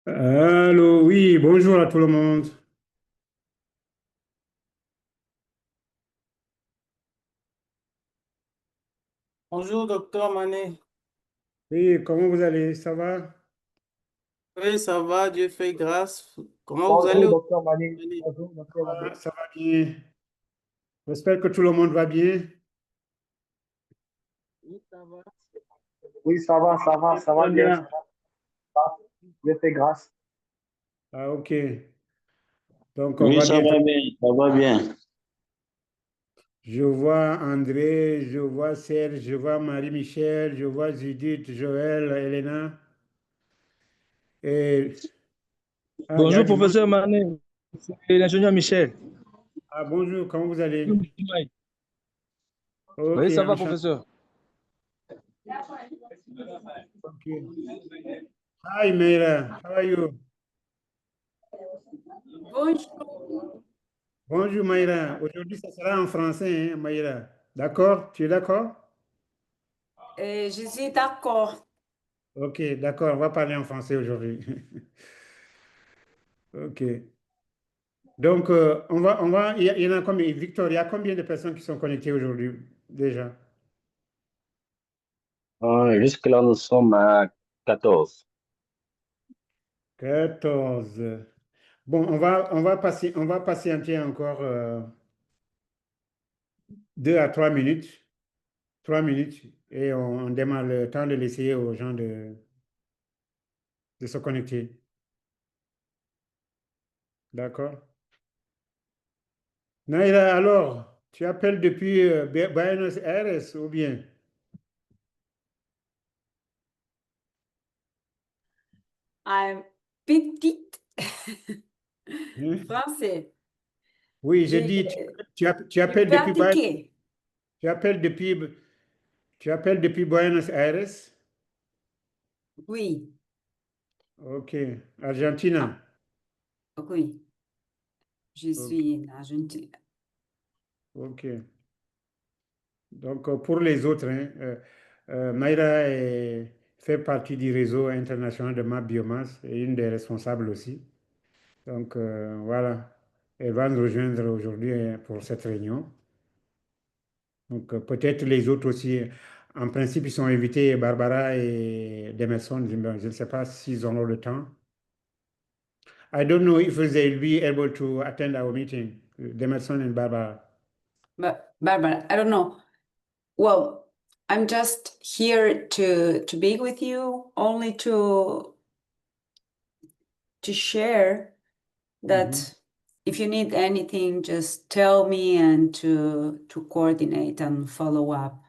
Allô, oui, bonjour à tout le monde. Bonjour, docteur Mané. Oui, comment vous allez? Ça va? Oui, ça va, Dieu fait grâce. Comment vous allez Bonjour, aujourd'hui? docteur Mani. Bonjour, docteur Mani. Ça va bien. J'espère que tout le monde va bien. Oui, ça va. Oui, ça va Très bien, ça bien. va. Dieu fait grâce. Ah, ok. Donc, on Oui, va ça bientôt. va bien, ça va bien. Je vois André, je vois Serge, je vois Marie-Michel, je vois Judith, Joël, Elena. Et il y a Bonjour, du monde. professeur Mané. C'est l'ingénieur Michel. Ah, bonjour, comment vous allez? Ok, Oui, ça va, enchanté. professeur. Ok. Hi, Meira. How are you? Bonjour. Bonjour, Maïra. Aujourd'hui, ça sera en français, hein, Maïra. D'accord? Tu es d'accord? Je suis d'accord. Ok, d'accord. On va parler en français aujourd'hui. Ok. Donc, il y en a combien? Victor, il y a combien de personnes qui sont connectées aujourd'hui déjà? Jusque-là, nous sommes à 14. 14. Bon, on va patienter encore 2 à 3 minutes. 3 minutes. Et on démarre le temps de laisser aux gens de se connecter. D'accord? Naïra, alors, tu appelles depuis Buenos Aires ou bien? Un petit Hein? français. Oui, j'ai J'ai dit, tu j'ai appelles depuis, pratiqué. tu appelles depuis, tu appelles depuis Buenos Aires? Oui, Ok. Argentina. ah, oui, je Ok. suis en Argentine. Ok. Donc, pour les autres, hein, Mayra fait partie du réseau international de MAP Biomasse et une des responsables aussi. Donc, voilà. Elle va nous rejoindre aujourd'hui hein, pour cette réunion. Donc, peut-être les autres aussi. En principe, ils sont invités, Barbara et Demerson. Je ne sais pas s'ils auront le temps. I don't know if they'll be able to attend our meeting, Demerson and Barbara. But Barbara, I don't know. Well, I'm just here to be with you, only to share Mhm. that if you need anything, just tell me and to coordinate and follow up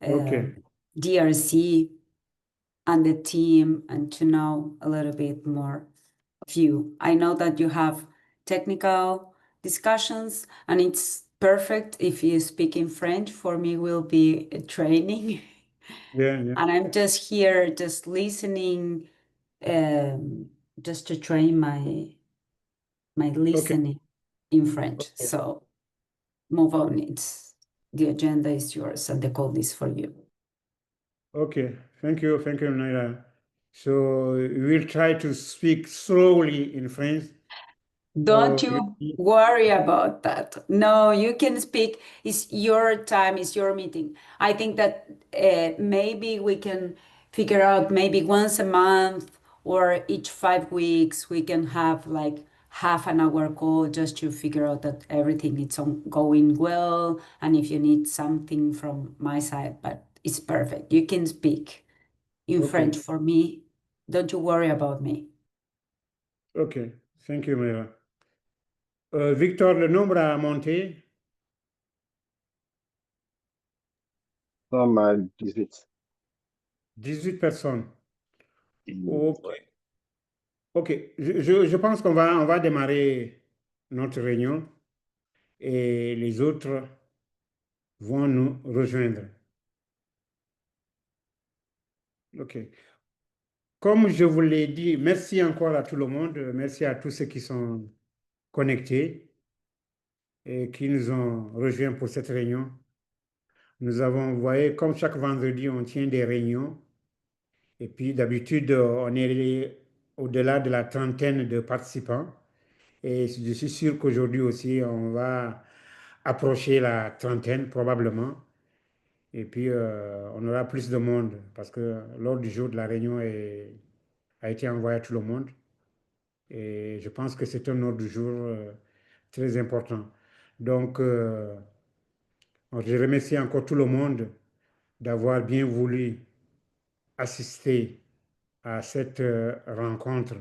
OK. DRC and the team and to know a little bit more of you. I know that you have technical discussions and it's perfect if you speak in French. For me will be a training. Yeah, yeah. And I'm just here just listening just to train my OK. listening in French. OK. So move on. It's the agenda is yours and the call is for you. OK. Thank you. Thank you, Naira. So we'll try to speak slowly in French. Don't So you worry about that. No, you can speak. It's your time, it's your meeting. I think that maybe we can figure out maybe once a month or each 5 weeks, we can have like half an hour call just to figure out that everything is going well. And if you need something from my side, but it's perfect. You can speak in French OK. for me. Don't you worry about me. OK. Thank you, Naira. Victor, le nombre a monté. Nous sommes à 18. 18 personnes. OK. Ouais. OK. Je pense on va démarrer notre réunion et les autres vont nous rejoindre. OK. Comme je vous l'ai dit, merci encore à tout le monde. Merci à tous ceux qui sont connectés et qui nous ont rejoints pour cette réunion. Nous avons, vous voyez, comme chaque vendredi, on tient des réunions. Et puis d'habitude, on est au-delà de la trentaine de participants. Et je suis sûr qu'aujourd'hui aussi, on va approcher la trentaine probablement. Et puis, on aura plus de monde parce que l'ordre du jour de la réunion a été envoyé à tout le monde. Et je pense que c'est un ordre du jour très important. Donc, je remercie encore tout le monde d'avoir bien voulu assister à cette rencontre.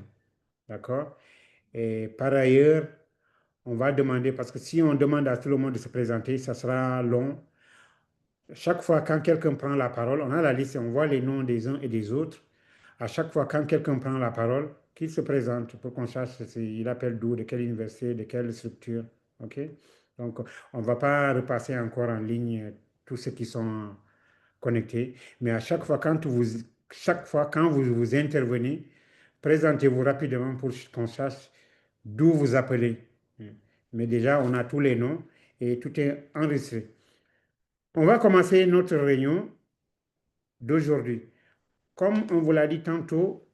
D'accord? Et par ailleurs, on va demander, parce que si on demande à tout le monde de se présenter, ça sera long. Chaque fois quand quelqu'un prend la parole, on a la liste et on voit les noms des uns et des autres. À chaque fois quand quelqu'un prend la parole, qu'il se présente pour qu'on sache s'il appelle d'où, de quelle université, de quelle structure. OK? Donc, on ne va pas repasser encore en ligne tous ceux qui sont connectés. Mais à chaque fois quand vous intervenez, présentez-vous rapidement pour qu'on sache d'où vous appelez. Mais déjà, on a tous les noms et tout est enregistré. On va commencer notre réunion d'aujourd'hui. Comme on vous l'a dit tantôt,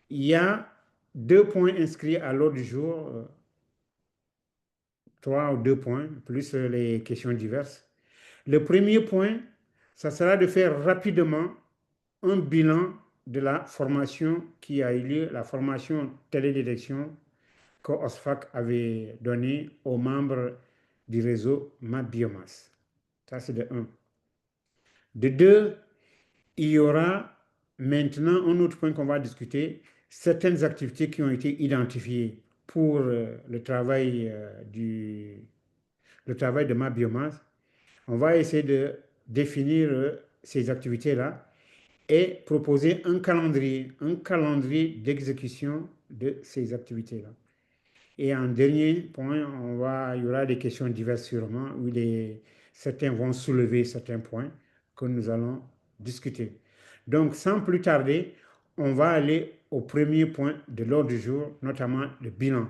il y a 2 points inscrits à l'ordre du jour, 3 ou 2 points, plus les questions diverses. Le premier point, ça sera de faire rapidement un bilan de la formation qui a eu lieu, la formation télédétection que OSFAC avait donnée aux membres du réseau MapBiomass. Ça, c'est de 1. De 2, il y aura maintenant un autre point qu'on va discuter, certaines activités qui ont été identifiées pour le travail de MapBiomass. On va essayer de définir ces activités-là et proposer un calendrier d'exécution de ces activités-là. Et en dernier point, il y aura des questions diverses sûrement, où certains vont soulever certains points que nous allons discuter. Donc, sans plus tarder, on va aller au premier point de l'ordre du jour, notamment le bilan.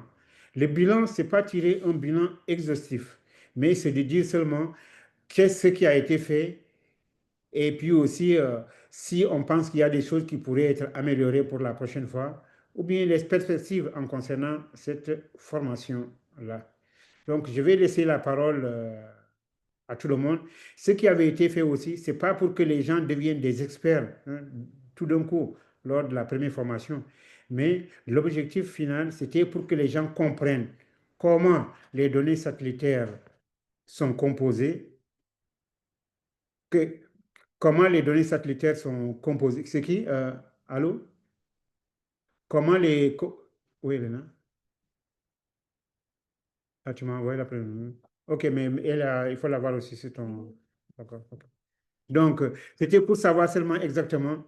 Le bilan, ce n'est pas tirer un bilan exhaustif, mais c'est de dire seulement qu'est-ce qui a été fait et puis aussi si on pense qu'il y a des choses qui pourraient être améliorées pour la prochaine fois, ou bien les perspectives en concernant cette formation-là. Donc, je vais laisser la parole à tout le monde. Ce qui avait été fait aussi, ce n'est pas pour que les gens deviennent des experts hein, tout d'un coup lors de la première formation, mais l'objectif final, c'était pour que les gens comprennent comment les données satellitaires sont composées, comment les données satellitaires sont composées. C'est qui? Allô? Comment les... Oui, Elena? Ah, tu m'as envoyé la première. Ok, mais il faut l'avoir aussi sur ton... D'accord. Ok. Donc, c'était pour savoir seulement exactement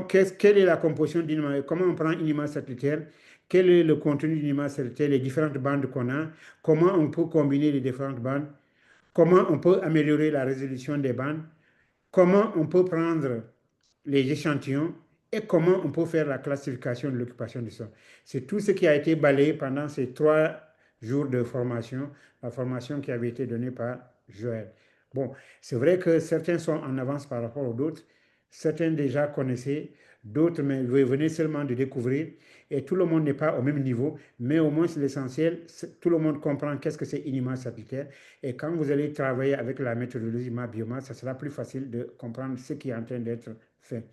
quelle est la composition d'une image, comment on prend une image satellitaire, quel est le contenu d'une image satellitaire, les différentes bandes qu'on a, comment on peut combiner les différentes bandes, comment on peut améliorer la résolution des bandes, comment on peut prendre les échantillons et comment on peut faire la classification de l'occupation du sol. C'est tout ce qui a été balayé pendant ces 3 jours de formation, la formation qui avait été donnée par Joël. Bon, c'est vrai que certains sont en avance par rapport aux autres, certains déjà connaissaient, d'autres venaient seulement de découvrir et tout le monde n'est pas au même niveau, mais au moins c'est l'essentiel, tout le monde comprend qu'est-ce que c'est une image satellitaire et quand vous allez travailler avec la méthodologie MapBiomass, ça sera plus facile de comprendre ce qui est en train d'être fait.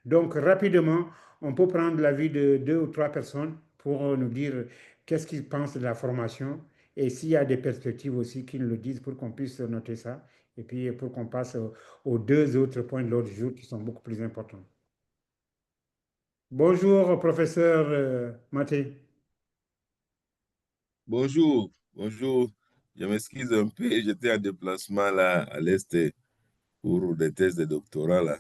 Donc, rapidement, on peut prendre l'avis de 2 ou 3 personnes pour nous dire qu'est-ce qu'ils pensent de la formation et s'il y a des perspectives aussi qu'ils nous le disent pour qu'on puisse noter ça et puis pour qu'on passe aux 2 autres points de l'ordre du jour qui sont beaucoup plus importants. Bonjour, professeur Maté. Bonjour, bonjour. Je m'excuse un peu, j'étais en déplacement là à l'Est pour des thèses de doctorat là.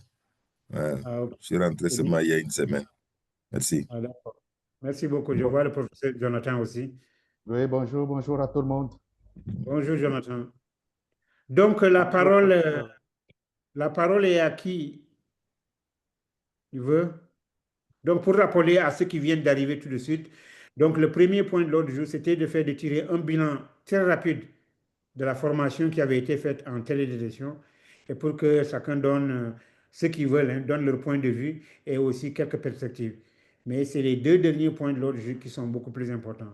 Ah, ok. Je suis rentré C'est bien. seulement il y a une semaine. Merci. Ah, d'accord. Merci beaucoup. Je vois le professeur Jonathan aussi. Oui, bonjour, bonjour à tout le monde. Bonjour, Jonathan. Donc, la parole est à qui il veut? Donc, pour rappeler à ceux qui viennent d'arriver tout de suite, donc le premier point de l'ordre du jour, c'était de tirer un bilan très rapide de la formation qui avait été faite en télédétection et pour que chacun donne ce qu'ils veulent, hein, donne leur point de vue et aussi quelques perspectives. Mais c'est les deux derniers points de l'ordre du jour qui sont beaucoup plus importants.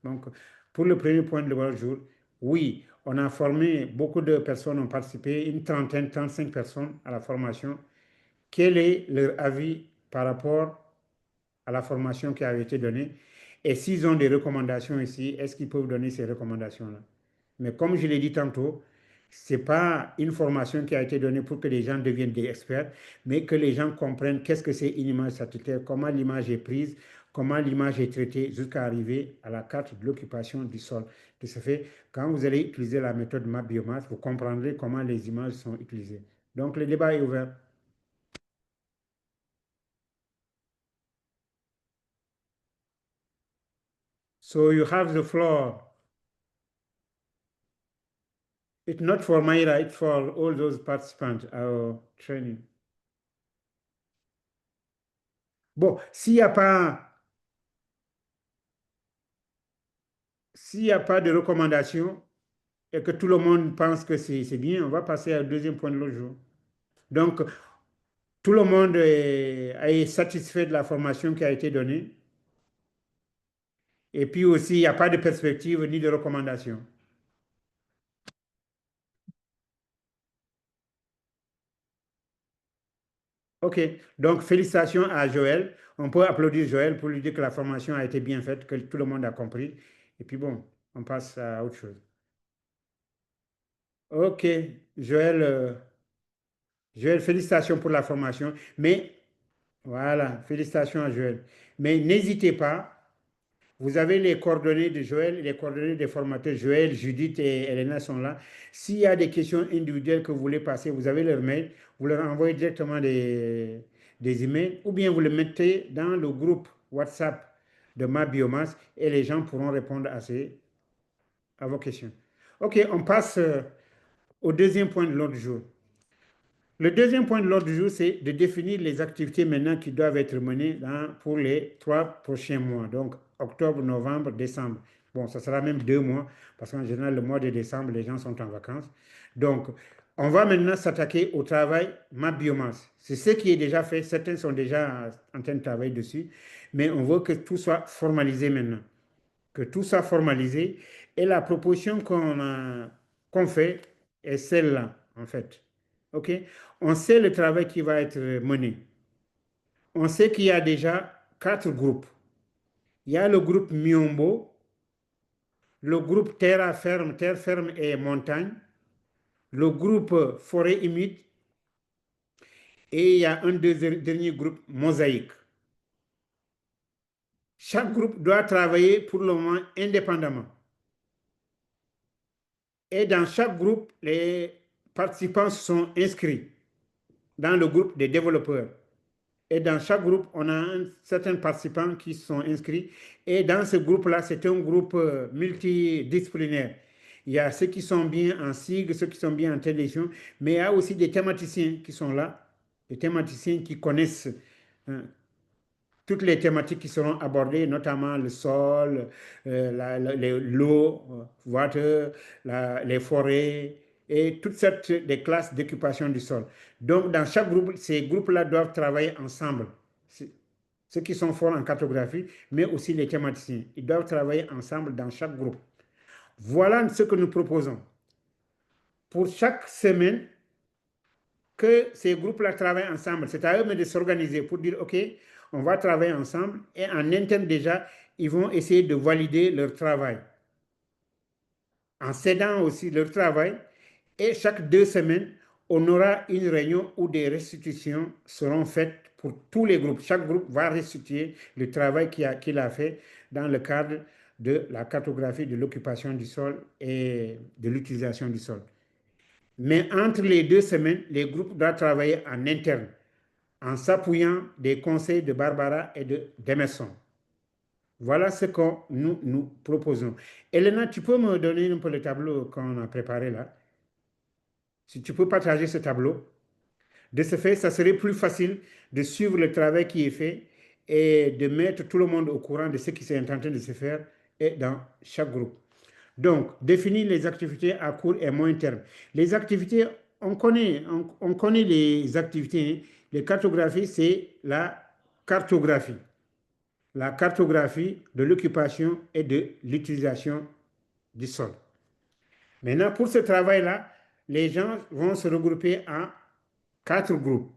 Donc, pour le premier point de l'ordre du jour, oui, on a formé, beaucoup de personnes ont participé, une trentaine, 35 personnes à la formation. Quel est leur avis par rapport à la formation qui avait été donnée? Et s'ils ont des recommandations ici, est-ce qu'ils peuvent donner ces recommandations-là? Mais comme je l'ai dit tantôt, ce n'est pas une formation qui a été donnée pour que les gens deviennent des experts, mais que les gens comprennent qu'est-ce que c'est une image satellitaire, comment l'image est prise, comment l'image est traitée jusqu'à arriver à la carte de l'occupation du sol. De ce fait, quand vous allez utiliser la méthode map biomasse, vous comprendrez comment les images sont utilisées. Donc, le débat est ouvert. So you have the floor. It's not for Mayra, it's for all those participants, our training. Bon, s'il n'y a pas de recommandation et que tout le monde pense que c'est bien, on va passer au deuxième point de l'autre jour. Donc, tout le monde est satisfait de la formation qui a été donnée. Et puis aussi, il n'y a pas de perspective ni de recommandation. OK. Donc, félicitations à Joël. On peut applaudir Joël pour lui dire que la formation a été bien faite, que tout le monde a compris. Et puis bon, on passe à autre chose. OK. Joël, félicitations pour la formation. Mais, voilà, félicitations à Joël. Mais n'hésitez pas. Vous avez les coordonnées de Joël et les coordonnées des formateurs. Joël, Judith et Elena sont là. S'il y a des questions individuelles que vous voulez passer, vous avez leur mail. Vous leur envoyez directement des emails ou bien vous les mettez dans le groupe WhatsApp de Ma Biomasse et les gens pourront répondre à vos questions. OK, on passe au deuxième point de l'ordre du jour. Le deuxième point de l'ordre du jour, c'est de définir les activités maintenant qui doivent être menées pour les 3 prochains mois. Donc, octobre, novembre, décembre. Bon, ça sera même 2 mois, parce qu'en général, le mois de décembre, les gens sont en vacances. Donc, on va maintenant s'attaquer au travail Ma Biomasse. C'est ce qui est déjà fait. Certains sont déjà en train de travailler dessus, mais on veut que tout soit formalisé maintenant. Que tout soit formalisé. Et la proposition qu'on fait est celle-là, en fait. OK? On sait le travail qui va être mené. On sait qu'il y a déjà 4 groupes. Il y a le groupe Miombo, le groupe terre ferme et montagne, le groupe forêt humide et il y a un dernier groupe mosaïque. Chaque groupe doit travailler pour le moment indépendamment. Et dans chaque groupe, les participants sont inscrits dans le groupe des développeurs. Et dans chaque groupe, on a certains participants qui sont inscrits. Et dans ce groupe-là, c'est un groupe multidisciplinaire. Il y a ceux qui sont bien en SIG, ceux qui sont bien en télévision, mais il y a aussi des thématiciens qui sont là, des thématiciens qui connaissent toutes les thématiques qui seront abordées, notamment le sol, l'eau, water, les forêts, et toutes sortes de classes d'occupation du sol. Donc, dans chaque groupe, ces groupes-là doivent travailler ensemble. Ceux qui sont forts en cartographie, mais aussi les thématiciens. Ils doivent travailler ensemble dans chaque groupe. Voilà ce que nous proposons. Pour chaque semaine, que ces groupes-là travaillent ensemble. C'est à eux de s'organiser pour dire, OK, on va travailler ensemble. Et en interne déjà, ils vont essayer de valider leur travail. En cédant aussi leur travail. Et chaque 2 semaines, on aura une réunion où des restitutions seront faites pour tous les groupes. Chaque groupe va restituer le travail qu'il a fait dans le cadre de la cartographie de l'occupation du sol et de l'utilisation du sol. Mais entre les 2 semaines, les groupes doivent travailler en interne, en s'appuyant des conseils de Barbara et d'Emerson. Voilà ce que nous proposons. Elena, tu peux me donner un peu le tableau qu'on a préparé là? Si tu peux partager ce tableau. De ce fait, ça serait plus facile de suivre le travail qui est fait et de mettre tout le monde au courant de ce qui est en train de se faire et dans chaque groupe. Donc, définir les activités à court et moyen terme. Les activités, on connaît les activités. Les cartographies, c'est la cartographie. la cartographie de l'occupation et de l'utilisation du sol. Maintenant, pour ce travail-là, les gens vont se regrouper en 4 groupes.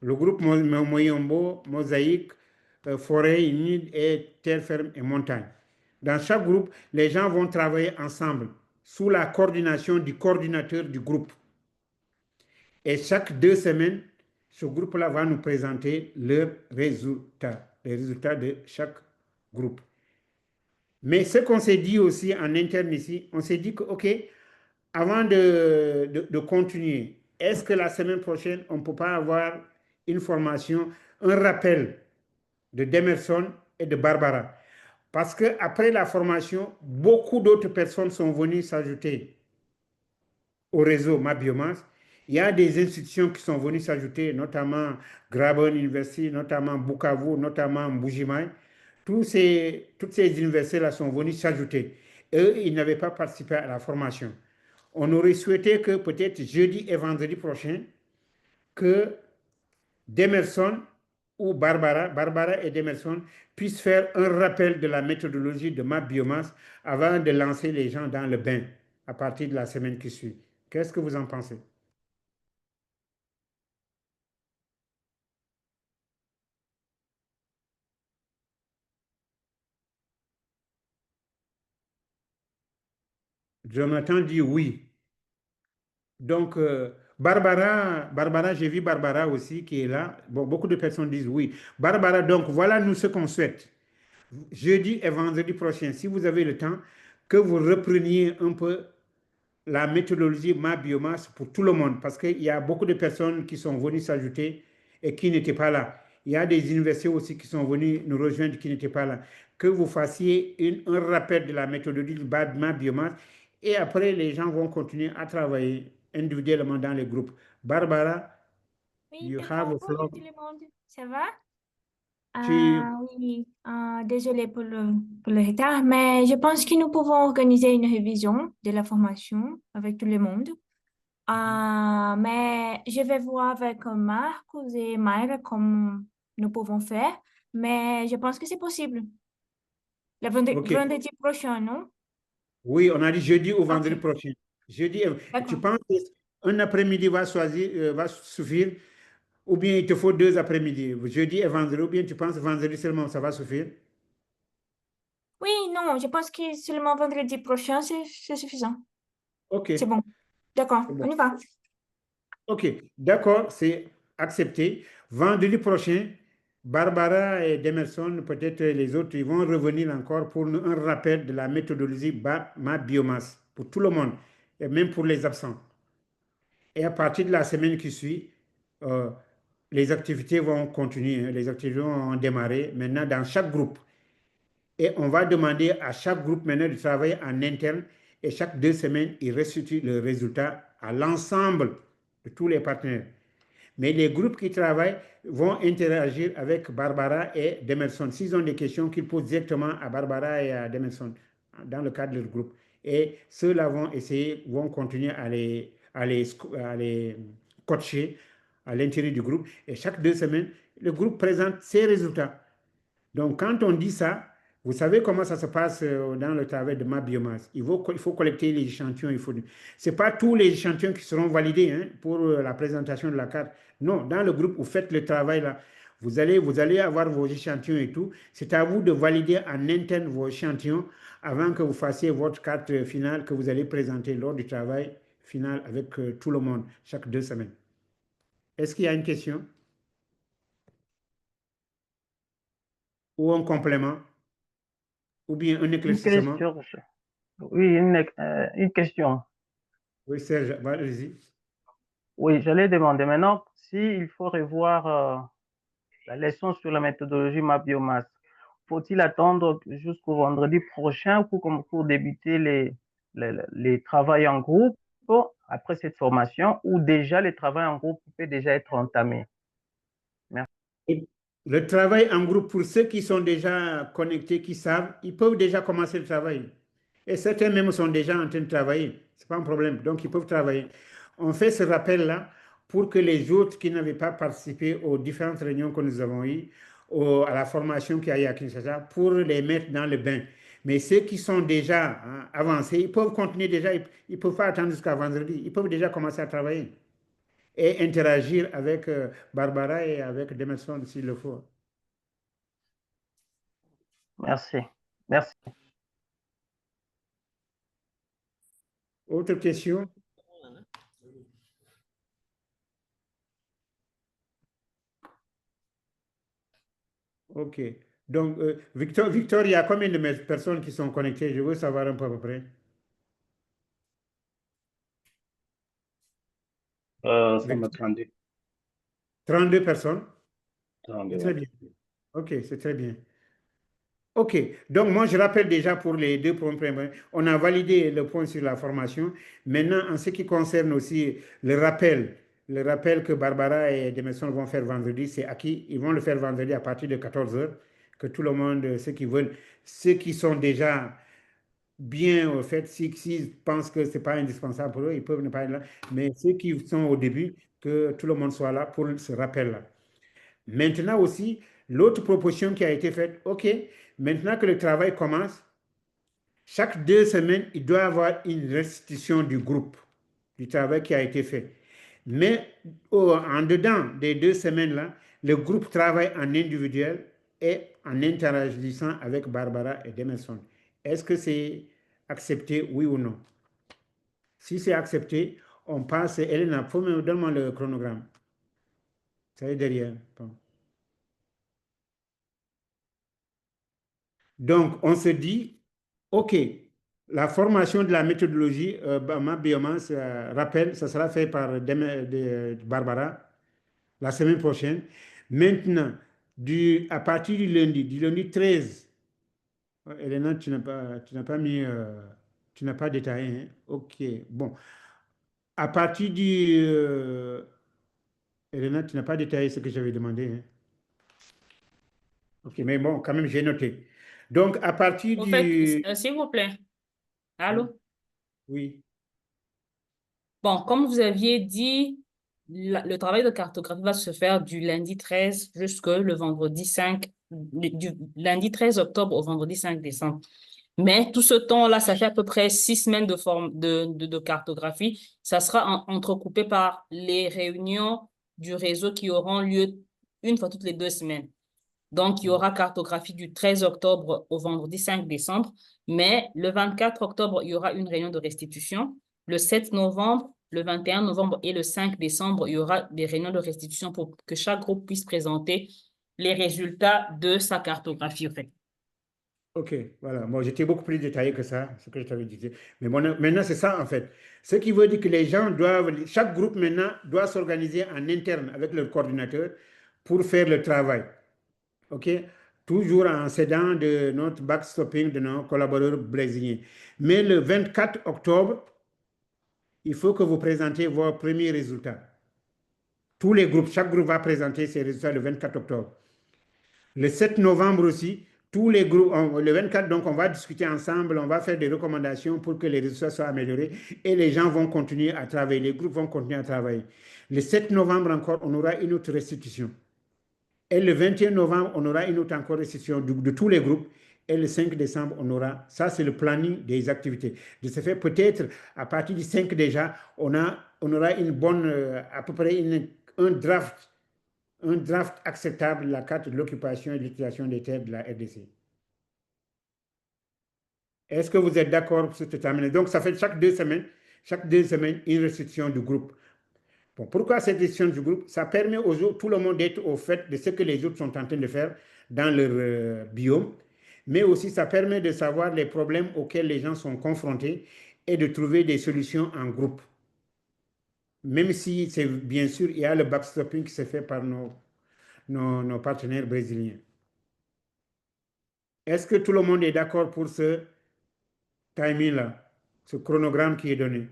Le groupe Moyombo, Mosaïque, Forêt humide et Terre ferme et montagne. Dans chaque groupe, les gens vont travailler ensemble sous la coordination du coordinateur du groupe. Et chaque 2 semaines, ce groupe-là va nous présenter leurs résultats, les résultats de chaque groupe. Mais ce qu'on s'est dit aussi en interne ici, on s'est dit que, OK, avant de continuer, est-ce que la semaine prochaine, on ne peut pas avoir une formation, un rappel de Demerson et de Barbara? Parce qu'après la formation, beaucoup d'autres personnes sont venues s'ajouter au réseau Ma Biomasse. Il y a des institutions qui sont venues s'ajouter, notamment Graben University, notamment Bukavu, notamment Mbujimai. Toutes ces universités-là sont venues s'ajouter. Eux, ils n'avaient pas participé à la formation. On aurait souhaité que peut-être jeudi et vendredi prochain, que Demerson ou Barbara et Demerson puissent faire un rappel de la méthodologie de Ma Biomasse avant de lancer les gens dans le bain à partir de la semaine qui suit. Qu'est-ce que vous en pensez? Jonathan dit oui. Donc, Barbara, j'ai vu Barbara aussi qui est là. Bon, beaucoup de personnes disent oui. Barbara, donc voilà nous ce qu'on souhaite. Jeudi et vendredi prochain, si vous avez le temps, que vous repreniez un peu la méthodologie Ma Biomasse pour tout le monde, parce qu'il y a beaucoup de personnes qui sont venues s'ajouter et qui n'étaient pas là. Il y a des universités aussi qui sont venues nous rejoindre qui n'étaient pas là. Que vous fassiez un rappel de la méthodologie Ma Biomasse et après les gens vont continuer à travailler individuellement dans les groupes. Barbara, Oui, you have a floor. tout le monde. Ça va? Tu- Oui, désolé pour le retard, mais je pense que nous pouvons organiser une révision de la formation avec tout le monde. Mais je vais voir avec Marcos et Mayra comment nous pouvons faire, mais je pense que c'est possible. Le Ok. vendredi prochain, non? Oui, on a dit jeudi ou vendredi Ok. prochain. Jeudi, D'accord. tu penses qu'un après-midi va suffire, ou bien il te faut 2 après-midi, jeudi et vendredi, ou bien tu penses vendredi seulement, ça va suffire? Oui, non, je pense que seulement vendredi prochain, c'est suffisant. Ok, C'est bon. D'accord, c'est bon. on y va. Ok, d'accord, c'est accepté. Vendredi prochain, Barbara et Demerson, peut-être les autres, ils vont revenir encore pour un rappel de la méthodologie Ma Biomasse pour tout le monde, et même pour les absents. Et à partir de la semaine qui suit, euh, les activités vont continuer, les activités vont démarrer maintenant dans chaque groupe. Et on va demander à chaque groupe maintenant de travailler en interne et chaque 2 semaines, ils restituent le résultat à l'ensemble de tous les partenaires. Mais les groupes qui travaillent vont interagir avec Barbara et Demerson. S'ils ont des questions, qu'ils posent directement à Barbara et à Demerson dans le cadre de leur groupe. Et ceux-là vont continuer à les coacher à l'intérieur du groupe. Et chaque 2 semaines, le groupe présente ses résultats. Donc, quand on dit ça, vous savez comment ça se passe dans le travail de Ma Biomasse. Il faut collecter les échantillons. Ce n'est pas tous les échantillons qui seront validés hein, pour la présentation de la carte. Non, dans le groupe, vous faites le travail là. Vous allez avoir vos échantillons et tout. C'est à vous de valider en interne vos échantillons avant que vous fassiez votre carte finale que vous allez présenter lors du travail final avec tout le monde chaque 2 semaines. Est-ce qu'il y a une question? Ou un complément? Ou bien un Une éclaircissement? question. Oui, une question. Oui, Serge, allez-y. Oui, j'allais demander maintenant s'il faut revoir la leçon sur la méthodologie Ma Biomasse. Faut-il attendre jusqu'au vendredi prochain pour débuter les travaux en groupe après cette formation ou déjà les travaux en groupe peut déjà être entamés? Merci. Et le travail en groupe, pour ceux qui sont déjà connectés, qui savent, ils peuvent déjà commencer le travail. Et certains même sont déjà en train de travailler. Ce n'est pas un problème. Donc, ils peuvent travailler. On fait ce rappel-là pour que les autres qui n'avaient pas participé aux différentes réunions que nous avons eues, à la formation qu'il y a à Kinshasa pour les mettre dans le bain. Mais ceux qui sont déjà avancés, ils peuvent continuer déjà, ils ne peuvent pas attendre jusqu'à vendredi, ils peuvent déjà commencer à travailler et interagir avec Barbara et avec Demerson s'il le faut. Merci. Merci. Autre question? Ok. Donc, Victor, il y a combien de personnes qui sont connectées? Je veux savoir un peu à peu près. Ça m'a 32. 32 personnes? 32, C'est très ouais. bien. Ok, c'est très bien. Ok, donc moi je rappelle déjà pour les deux points premiers, on a validé le point sur la formation. Maintenant, en ce qui concerne aussi le rappel que Barbara et Demerson vont faire vendredi, c'est acquis. Ils vont le faire vendredi à partir de 14 heures. Que tout le monde, ceux qui veulent, ceux qui sont déjà bien au fait, s'ils pensent que ce n'est pas indispensable pour eux, ils peuvent ne pas être là. Mais ceux qui sont au début, que tout le monde soit là pour ce rappel-là. Maintenant aussi, l'autre proposition qui a été faite, OK, maintenant que le travail commence, chaque 2 semaines, il doit y avoir une restitution du groupe, du travail qui a été fait. Mais en dedans des 2 semaines-là, le groupe travaille en individuel et en interagissant avec Barbara et Demerson. Est-ce que c'est accepté, oui ou non? Si c'est accepté, on passe. Elena, donne-moi le chronogramme. Ça est derrière. Bon. Donc, on se dit, OK, la formation de la méthodologie, ma biomasse, rappel, ça sera fait par Barbara la semaine prochaine. Maintenant, à partir du lundi 13, Elena, tu n'as pas mis, tu n'as pas détaillé, hein? OK, bon. À partir Elena, tu n'as pas détaillé ce que j'avais demandé, hein? OK, mais bon, quand même, j'ai noté. Donc, à partir Au du... fait, s'il vous plaît. Allô? Oui. Bon, comme vous aviez dit, le travail de cartographie va se faire du lundi 13 jusqu'au le vendredi 5, du lundi 13 octobre au vendredi 5 décembre. Mais tout ce temps-là, ça fait à peu près 6 semaines de cartographie. Ça sera entrecoupé par les réunions du réseau qui auront lieu une fois toutes les 2 semaines. Donc, il y aura cartographie du 13 octobre au vendredi 5 décembre. Mais le 24 octobre, il y aura une réunion de restitution. Le 7 novembre, le 21 novembre et le 5 décembre, il y aura des réunions de restitution pour que chaque groupe puisse présenter les résultats de sa cartographie. OK, voilà. Moi, j'étais beaucoup plus détaillé que ça, ce que je t'avais dit. Mais maintenant, c'est ça, en fait. Ce qui veut dire que les gens doivent, chaque groupe maintenant doit s'organiser en interne avec leur coordinateur pour faire le travail. OK? Toujours en s'aidant de notre backstopping de nos collaborateurs brésiliens. Mais le 24 octobre, il faut que vous présentiez vos premiers résultats. Tous les groupes, chaque groupe va présenter ses résultats le 24 octobre. Le 7 novembre aussi, tous les groupes, le 24, donc on va discuter ensemble, on va faire des recommandations pour que les résultats soient améliorés et les gens vont continuer à travailler, les groupes vont continuer à travailler. Le 7 novembre encore, on aura une autre restitution. Et le 21 novembre, on aura une autre encore restitution de tous les groupes. Et le 5 décembre, on aura, ça c'est le planning des activités. De ce fait, peut-être à partir du 5 déjà, on aura une bonne, à peu près un draft acceptable de la carte de l'occupation et de l'utilisation des terres de la RDC. Est-ce que vous êtes d'accord pour ce terminé? Donc, ça fait chaque 2 semaines, une restriction du groupe. Bon, pourquoi cette restriction du groupe? Ça permet tout le monde d'être au fait de ce que les autres sont en train de faire dans leur biome, mais aussi ça permet de savoir les problèmes auxquels les gens sont confrontés et de trouver des solutions en groupe. Même si, c'est bien sûr, il y a le backstopping qui se fait par nos partenaires brésiliens. Est-ce que tout le monde est d'accord pour ce timing-là, ce chronogramme qui est donné?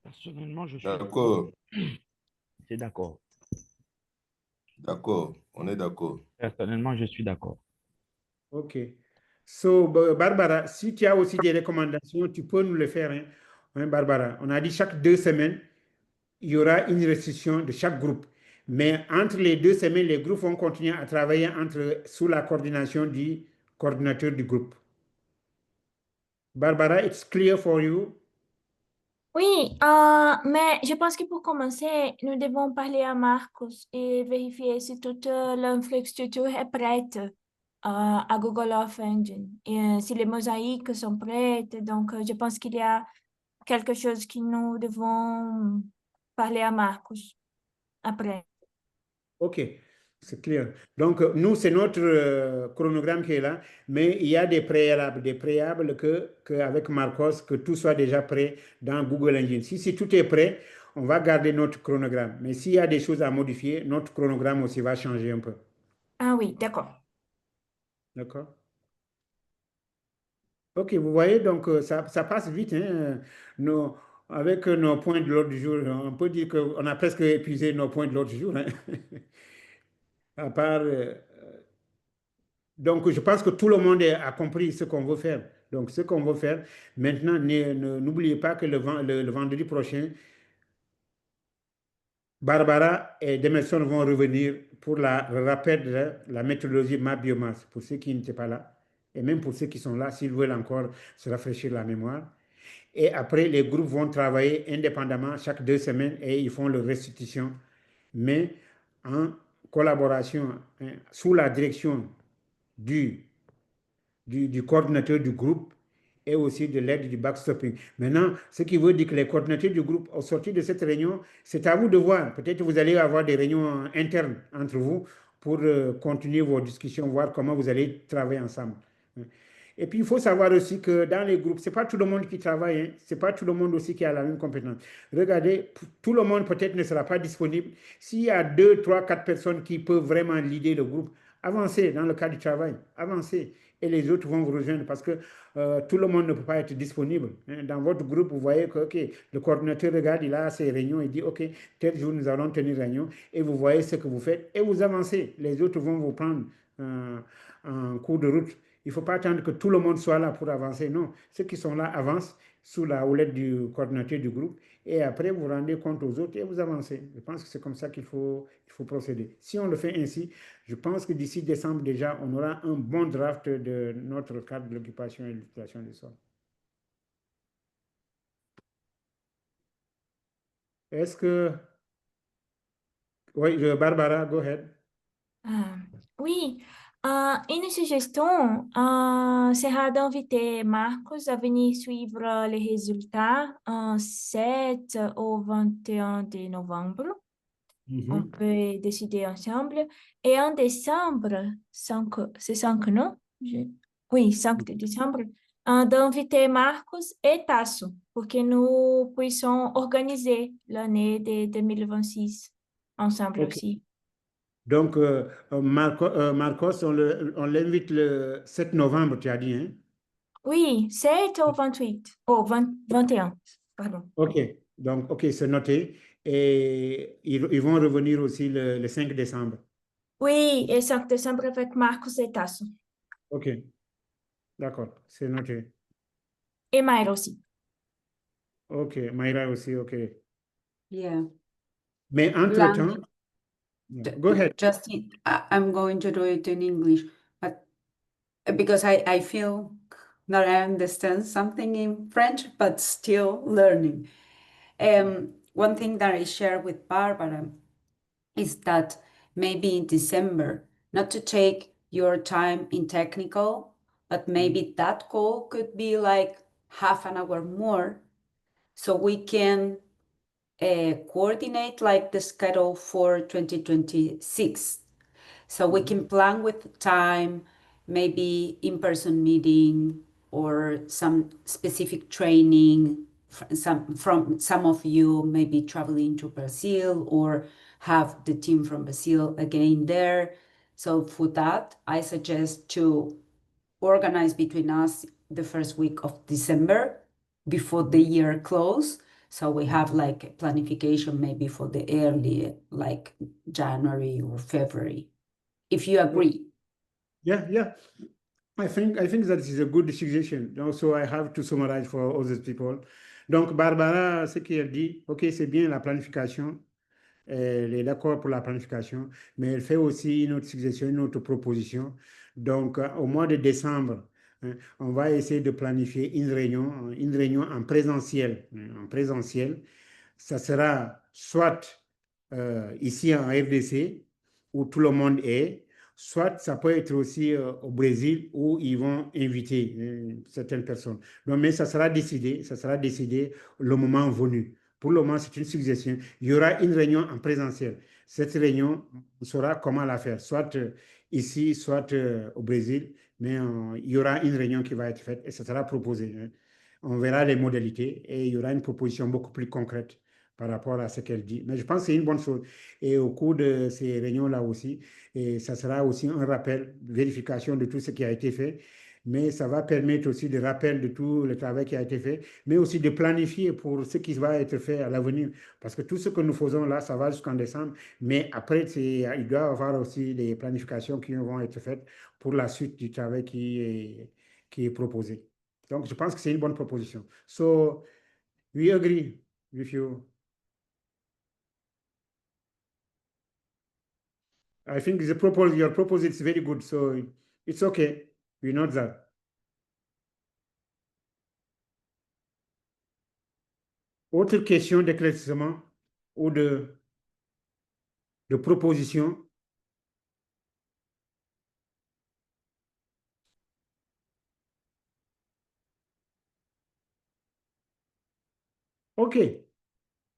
Personnellement, je suis D'accord. C'est d'accord. D'accord, on est d'accord. Personnellement, je suis d'accord. OK. So, Barbara, si tu as aussi des recommandations, tu peux nous le faire, hein? Hein, Barbara, on a dit chaque 2 semaines, il y aura une restitution de chaque groupe. Mais entre les 2 semaines, les groupes vont continuer à travailler sous la coordination du coordinateur du groupe. Barbara, it's clear for you? Oui, mais je pense que pour commencer, nous devons parler à Marcos et vérifier si toute l'infrastructure est prête à Google Earth Engine et si les mosaïques sont prêtes. Donc, je pense qu'il y a quelque chose que nous devons parler à Marcos après. OK, c'est clair. Donc, nous, c'est notre chronogramme qui est là, mais il y a des préalables qu'avec Marcos, que tout soit déjà prêt dans Google Engine. Si tout est prêt, on va garder notre chronogramme. Mais s'il y a des choses à modifier, notre chronogramme aussi va changer un peu. Ah oui, d'accord. D'accord? OK, vous voyez, donc ça passe vite, hein, avec nos points de l'ordre du jour. On peut dire qu'on a presque épuisé nos points de l'ordre du jour, hein. À part, donc, je pense que tout le monde a compris ce qu'on veut faire. Donc, ce qu'on veut faire, maintenant, n'oubliez pas que le vendredi prochain, Barbara et Demerson vont revenir pour le rappel de la méthodologie MapBiomass, pour ceux qui n'étaient pas là, et même pour ceux qui sont là, s'ils veulent encore se rafraîchir la mémoire. Et après, les groupes vont travailler indépendamment chaque 2 semaines et ils font leur restitution, mais en collaboration, hein, sous la direction du coordinateur du groupe et aussi de l'aide du backstopping. Maintenant, ce qui veut dire que les coordinateurs du groupe, au sortir de cette réunion, c'est à vous de voir. Peut-être vous allez avoir des réunions internes entre vous pour continuer vos discussions, voir comment vous allez travailler ensemble. Et puis, il faut savoir aussi que dans les groupes, ce n'est pas tout le monde qui travaille, hein. Ce n'est pas tout le monde aussi qui a la même compétence. Regardez, tout le monde peut-être ne sera pas disponible. S'il y a 2, 3, 4 personnes qui peuvent vraiment l'idée le groupe, avancez dans le cas du travail, avancez. Et les autres vont vous rejoindre parce que tout le monde ne peut pas être disponible, hein. Dans votre groupe, vous voyez que le coordinateur regarde, il a ses réunions, il dit OK, tel jour nous allons tenir réunion et vous voyez ce que vous faites et vous avancez. Les autres vont vous prendre en cours de route. Il ne faut pas attendre que tout le monde soit là pour avancer. Non, ceux qui sont là avancent sous la houlette du coordinateur du groupe et après vous rendez compte aux autres et vous avancez. Je pense que c'est comme ça qu'il faut procéder. Si on le fait ainsi, je pense que d'ici décembre déjà, on aura un bon draft de notre cadre de l'occupation et de l'utilisation des sols. Est-ce que... Oui, Barbara, go ahead. Oui, une suggestion sera d'inviter Marcos à venir suivre les résultats 7 au 21 de novembre. On peut décider ensemble. Et en décembre, c'est 5, non? Oui, 5 de décembre, d'inviter Marcos et Tasso pour que nous puissions organiser l'année de 2026 ensemble aussi. Donc, Marcos, on l'invite le 7 novembre, tu as dit, hein? Oui, 7 au 28. Oh, 21, pardon. OK, donc, OK, c'est noté. Et ils vont revenir aussi le 5 décembre. Oui, et 5 décembre avec Marcos et Tasso. OK, d'accord, c'est noté. Et Mayra aussi. OK, Mayra aussi, OK. Yeah. Mais entre-temps, go ahead. Justin, I'm going to do it in English, but because I feel that I understand something in French, but still learning. One thing that I share with Barbara is that maybe in December, not to take your time in technical, but maybe that call could be like half an hour more, so we can coordinate like the schedule for 2026. So we can plan with time, maybe in-person meeting or some specific training, from some of you maybe traveling to Brazil or have the team from Brazil again there. So for that, I suggest to organize between us the first week of December before the year close. So we have like a planification maybe for the early, like January or February, if you agree. Yeah. I think that is a good suggestion. Also, I have to summarize for other people. Donc, Barbara, ce qu'elle dit, OK, c'est bien la planification, Elle est d'accord pour la planification, mais elle fait aussi une autre suggestion, une autre proposition. Donc, au mois de décembre, hein, on va essayer de planifier une réunion en présentiel. En présentiel, ça sera soit ici en RDC, où tout le monde est, soit ça peut être aussi au Brésil, où ils vont inviter certaines personnes. Donc, mais ça sera décidé le moment venu. Pour le moment, c'est une suggestion. Il y aura une réunion en présentiel. Cette réunion, on saura comment la faire, soit ici, soit au Brésil, mais il y aura une réunion qui va être faite et ça sera proposé, hein. On verra les modalités et il y aura une proposition beaucoup plus concrète par rapport à ce qu'elle dit. Mais je pense que c'est une bonne chose. Et au cours de ces réunions-là aussi, et ça sera aussi un rappel, vérification de tout ce qui a été fait, mais ça va permettre aussi de rappel de tout le travail qui a été fait, mais aussi de planifier pour ce qui va être fait à l'avenir. Parce que tout ce que nous faisons là, ça va jusqu'en décembre, mais après, il doit y avoir aussi des planifications qui vont être faites pour la suite du travail qui est proposé. Donc, je pense que c'est une bonne proposition. So, we agree with you. I think your proposal is very good, so it's okay. We know that. Autre question d'éclaircissement ou de proposition? OK.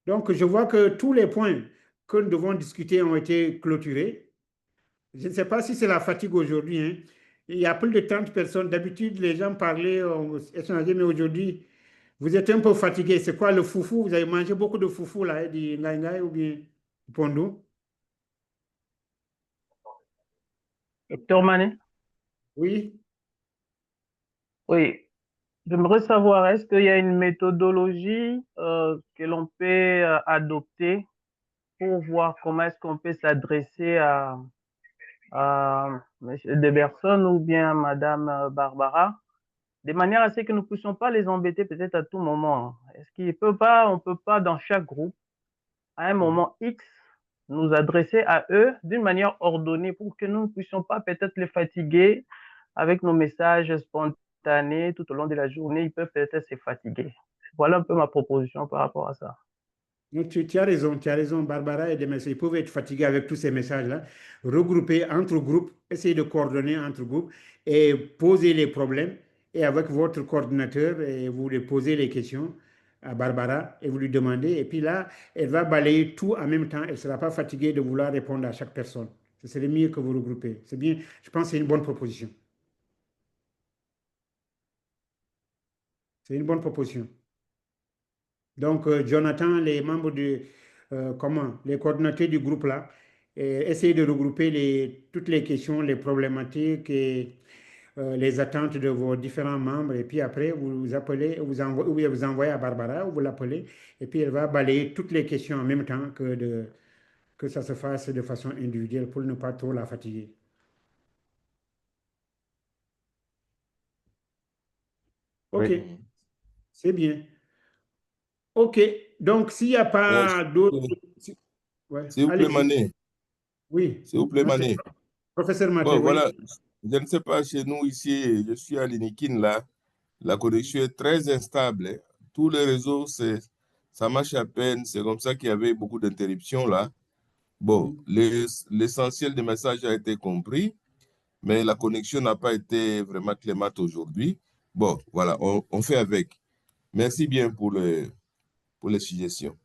Donc, je vois que tous les points que nous devons discuter ont été clôturés. Je ne sais pas si c'est la fatigue aujourd'hui, hein. Il y a plus de 30 personnes. D'habitude, les gens parlaient, on échangeait, mais aujourd'hui, vous êtes un peu fatigué. C'est quoi le foufou? Vous avez mangé beaucoup de foufou, là, du ngai ngai ou bien du pondo? Docteur Mané? Oui. Oui, j'aimerais savoir, est-ce qu'il y a une méthodologie que l'on peut adopter pour voir comment est-ce qu'on peut s'adresser à des personnes ou bien à Madame Barbara, de manière à ce que nous ne puissions pas les embêter peut-être à tout moment. Est-ce on peut pas dans chaque groupe, à un moment X, nous adresser à eux d'une manière ordonnée pour que nous ne puissions pas peut-être les fatiguer avec nos messages spontanés tout au long de la journée, ils peuvent peut-être se fatiguer. Voilà un peu ma proposition par rapport à ça. Donc, tu as raison, Barbara et Demes. Ils peuvent être fatigués avec tous ces messages-là. Regrouper entre groupes, essayer de coordonner entre groupes et poser les problèmes. Et avec votre coordinateur, et vous lui posez les questions à Barbara et vous lui demandez. Et puis là, elle va balayer tout en même temps. Elle ne sera pas fatiguée de vouloir répondre à chaque personne. Ce serait mieux que vous regroupez. C'est bien. Je pense que c'est une bonne proposition. C'est une bonne proposition. Donc, Jonathan, les membres les coordinateurs du groupe là, essayez de regrouper toutes les questions, les problématiques et les attentes de vos différents membres. Et puis après, vous appelez, ou bien vous envoyez à Barbara, ou vous l'appelez, et puis elle va balayer toutes les questions en même temps que ça se fasse de façon individuelle pour ne pas trop la fatiguer. OK, Oui. c'est bien. OK, donc s'il n'y a pas d'autres... Ouais, S'il vous plaît, allez-y. Mané. Oui, S'il vous plaît, Mathé. Mané. Professeur Mathé, Bon, oui. voilà. Je ne sais pas, chez nous ici, je suis à Linikin, là. La connexion est très instable, hein. Tous les réseaux, ça marche à peine. C'est comme ça qu'il y avait beaucoup d'interruptions, là. Bon, l'essentiel des messages a été compris, mais la connexion n'a pas été vraiment clémente aujourd'hui. Bon, voilà, on fait avec. Merci bien pour les suggestions.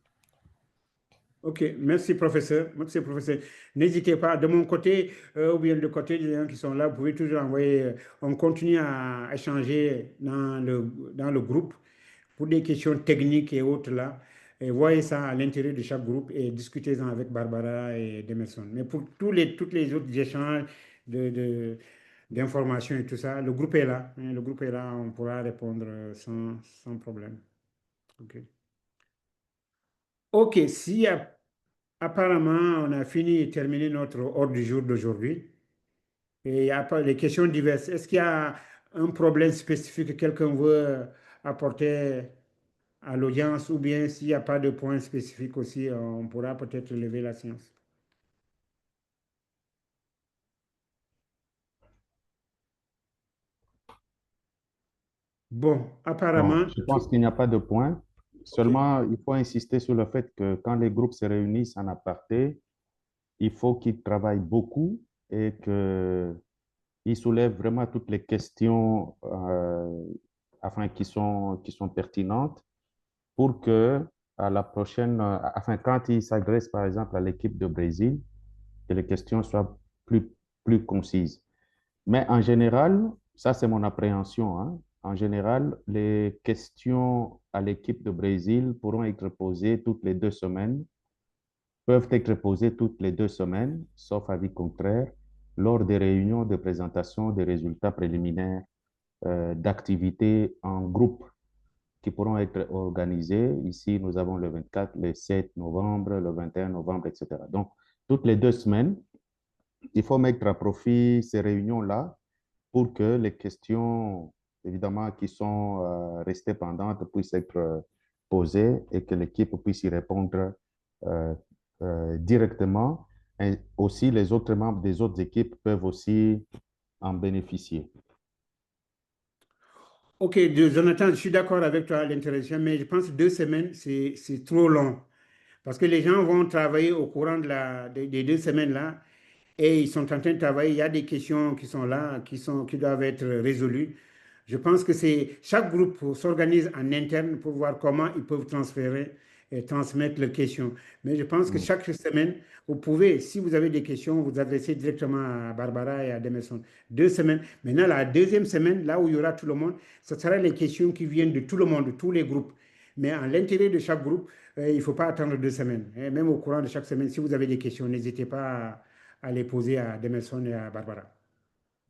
OK, merci professeur. Merci professeur. N'hésitez pas, de mon côté, ou bien du côté des gens qui sont là, vous pouvez toujours envoyer. On continue à échanger dans le groupe pour des questions techniques et autres là. Et voyez ça à l'intérieur de chaque groupe et discutez-en avec Barbara et Demerson. Mais pour toutes les autres échanges d'informations et tout ça, le groupe est là, hein. Le groupe est là, on pourra répondre sans problème. OK. OK, si apparemment on a fini et terminé notre ordre du jour d'aujourd'hui, et il y a pas les questions diverses, est-ce qu'il y a un problème spécifique que quelqu'un veut apporter à l'audience, ou bien s'il n'y a pas de point spécifique aussi, on pourra peut-être lever la séance. Bon, apparemment, Bon, je pense qu'il n'y a pas de point. Seulement, il faut insister sur le fait que quand les groupes se réunissent en aparté, il faut qu'ils travaillent beaucoup et qu'ils soulèvent vraiment toutes les questions qui sont pertinentes pour que à la prochaine, quand ils s'adressent par exemple à l'équipe de Brésil, que les questions soient plus concises. Mais en général, ça c'est mon appréhension, hein. En général, les questions à l'équipe de Brésil pourront être posées toutes les 2 semaines, peuvent être posées toutes les 2 semaines, sauf avis contraire, lors des réunions de présentation des résultats préliminaires d'activités en groupe qui pourront être organisées. Ici, nous avons le 24, le 7 novembre, le 21 novembre, etc. Donc, toutes les 2 semaines, il faut mettre à profit ces réunions-là pour que les questions, évidemment, qui sont restées pendantes puissent être posées et que l'équipe puisse y répondre directement. Et aussi, les autres membres des autres équipes peuvent aussi en bénéficier. Ok, Jonathan, je suis d'accord avec toi à l'intervention, mais je pense que 2 semaines, c'est trop long. Parce que les gens vont travailler au courant des 2 semaines là, et ils sont en train de travailler. Il y a des questions qui sont là, qui doivent être résolues. Je pense que chaque groupe s'organise en interne pour voir comment ils peuvent transférer et transmettre leurs questions. Mais je pense que chaque semaine, vous pouvez, si vous avez des questions, vous adressez directement à Barbara et à Demerson. 2 semaines. Maintenant, la deuxième semaine, là où il y aura tout le monde, ce sera les questions qui viennent de tout le monde, de tous les groupes. Mais à l'intérieur de chaque groupe, il ne faut pas attendre 2 semaines. Et même au courant de chaque semaine, si vous avez des questions, n'hésitez pas à les poser à Demerson et à Barbara.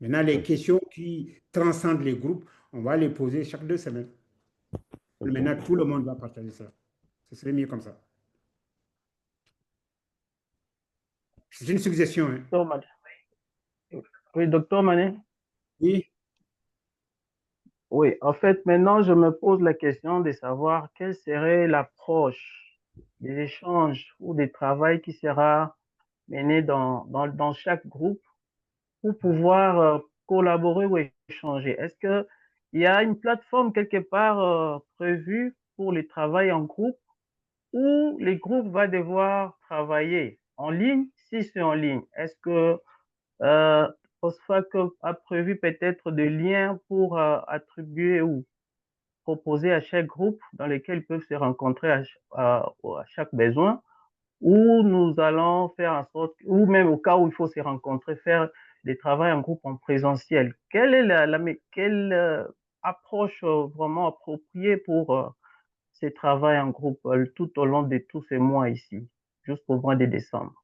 Maintenant, les questions qui transcendent les groupes, on va les poser chaque 2 semaines. Maintenant, tout le monde va partager ça. Ce serait mieux comme ça. C'est une suggestion. Hein. Oui, docteur Mané? Oui. Oui, en fait, maintenant, je me pose la question de savoir quelle serait l'approche des échanges ou des travaux qui sera mené dans chaque groupe pour pouvoir collaborer ou échanger. Est-ce qu'il y a une plateforme quelque part prévue pour les travaux en groupe où les groupes vont devoir travailler en ligne? Si c'est en ligne, est-ce que OSFAC a prévu peut-être des liens pour attribuer ou proposer à chaque groupe dans lequel ils peuvent se rencontrer à chaque besoin, ou nous allons faire en sorte, ou même au cas où il faut se rencontrer, faire des travaux en groupe en présentiel. Quelle est quelle approche vraiment appropriée pour ces travaux en groupe tout au long de tous ces mois ici, jusqu'au mois de décembre?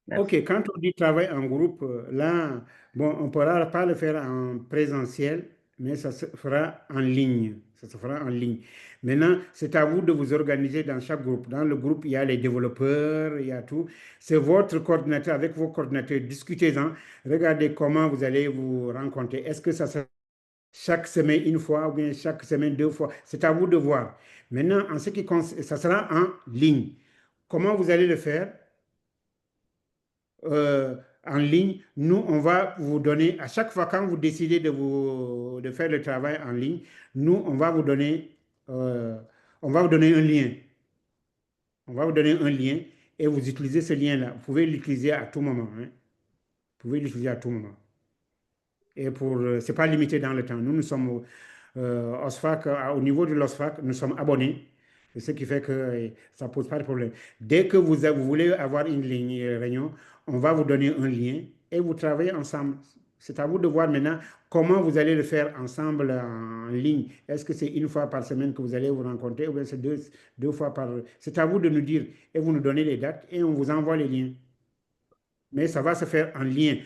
Merci. Ok, quand on dit travail en groupe, là, bon, on ne pourra pas le faire en présentiel, mais ça se fera en ligne. Ça se fera en ligne. Maintenant, c'est à vous de vous organiser dans chaque groupe. Dans le groupe, il y a les développeurs, il y a tout. C'est votre coordinateur, avec vos coordinateurs, discutez-en. Regardez comment vous allez vous rencontrer. Est-ce que ça sera chaque semaine une fois ou bien chaque semaine 2 fois? C'est à vous de voir. Maintenant, en ce qui concerne, ça sera en ligne. Comment vous allez le faire? En ligne, nous, on va vous donner, à chaque fois quand vous décidez de faire le travail en ligne, nous, on va vous donner un lien. On va vous donner un lien et vous utilisez ce lien-là. Vous pouvez l'utiliser à tout moment. Hein. Vous pouvez l'utiliser à tout moment. Et c'est pas limité dans le temps. Nous sommes OSFAC, au niveau de l'OSFAC, nous sommes abonnés. Ce qui fait que ça ne pose pas de problème. Dès que vous voulez avoir une réunion, on va vous donner un lien et vous travaillez ensemble. C'est à vous de voir maintenant comment vous allez le faire ensemble en ligne. Est-ce que c'est une fois par semaine que vous allez vous rencontrer ou bien c'est deux fois par... C'est à vous de nous dire et vous nous donnez les dates et on vous envoie les liens. Mais ça va se faire en lien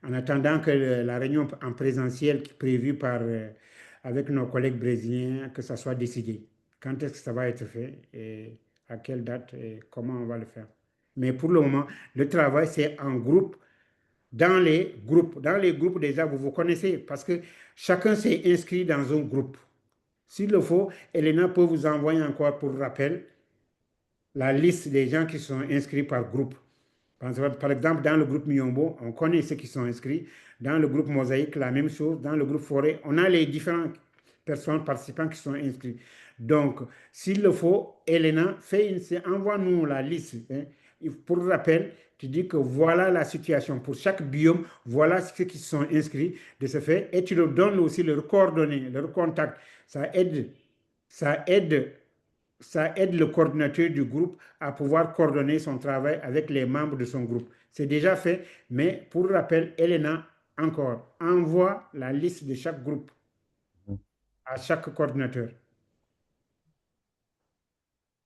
en attendant que la réunion en présentiel prévue avec nos collègues brésiliens, que ça soit décidé. Quand est-ce que ça va être fait et à quelle date et comment on va le faire. Mais pour le moment, le travail, c'est en groupe, dans les groupes. Dans les groupes, déjà, vous vous connaissez parce que chacun s'est inscrit dans un groupe. S'il le faut, Elena peut vous envoyer encore pour rappel la liste des gens qui sont inscrits par groupe. Par exemple, dans le groupe Miombo, on connaît ceux qui sont inscrits. Dans le groupe Mosaïque, la même chose. Dans le groupe Forêt, on a les différentes personnes participants qui sont inscrits. Donc, s'il le faut, Elena, envoie-nous la liste. Hein. Pour rappel, tu dis que voilà la situation. Pour chaque biome, voilà ceux qui sont inscrits de ce fait. Et tu leur donnes aussi leurs coordonnées, leurs contacts. Ça aide le coordinateur du groupe à pouvoir coordonner son travail avec les membres de son groupe. C'est déjà fait, mais pour rappel, Elena, encore, envoie la liste de chaque groupe à chaque coordinateur.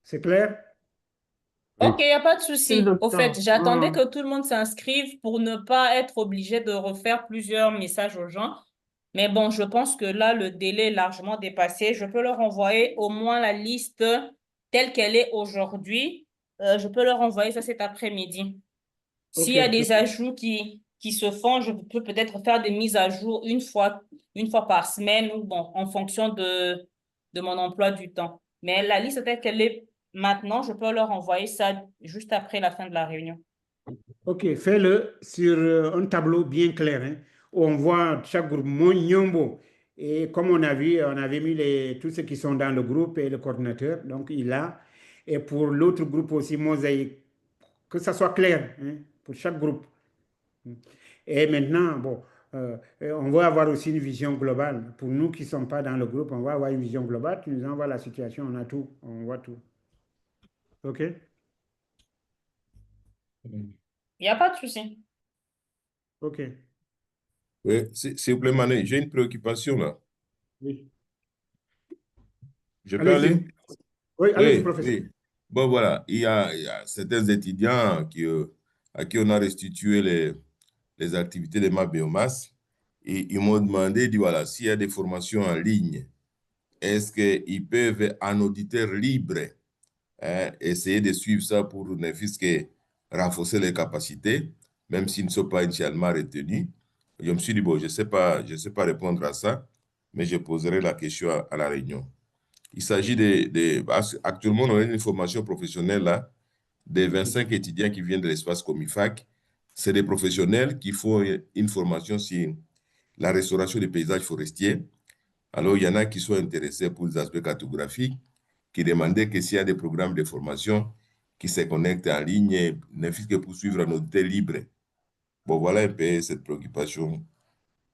C'est clair? Ok, il n'y a pas de Oui, souci. Au docteur. fait, j'attendais que tout le monde s'inscrive pour ne pas être obligé de refaire plusieurs messages aux gens. Mais bon, je pense que là, le délai est largement dépassé. Je peux leur envoyer au moins la liste telle qu'elle est aujourd'hui. Je peux leur envoyer ça cet après-midi. S'il y a Ok. des ajouts qui se font, je peux peut-être faire des mises à jour une fois par semaine ou bon, en fonction de mon emploi du temps. Mais la liste telle qu'elle est maintenant, je peux leur envoyer ça juste après la fin de la réunion. Ok, fais-le sur un tableau bien clair, hein, où on voit chaque groupe, mon Nyombo. Et comme on a vu, on avait mis tous ceux qui sont dans le groupe et le coordinateur, donc il a. Et pour l'autre groupe aussi, Mosaïque, que ça soit clair, hein, pour chaque groupe. Et maintenant, bon, on va avoir aussi une vision globale. Pour nous qui ne sommes pas dans le groupe, on va avoir une vision globale. Tu nous envoies la situation, on a tout, on voit tout. OK? Il n'y a pas de souci. OK. Oui, s'il vous plaît, Mané, j'ai une préoccupation là. Oui. Je peux aller? Allez-y. Oui, allez-y, Oui, professeur. oui. Bon, voilà, il y a certains étudiants à qui on a restitué les activités de ma biomasse et ils m'ont demandé, dit, voilà, s'il y a des formations en ligne, est-ce qu'ils peuvent, en auditeur libre, hein, essayer de suivre ça pour ne fût-ce que renforcer les capacités, même s'ils ne sont pas initialement retenus. Je me suis dit, bon, je sais pas répondre à ça, mais je poserai la question à la réunion. Il s'agit actuellement, on a une formation professionnelle là, des 25 étudiants qui viennent de l'espace Comifac. C'est des professionnels qui font une formation sur la restauration des paysages forestiers. Alors, il y en a qui sont intéressés pour les aspects cartographiques, qui demandaient que s'il y a des programmes de formation qui se connectent en ligne, ne fût-ce que pour suivre un auditeur libre. Bon, voilà un peu cette préoccupation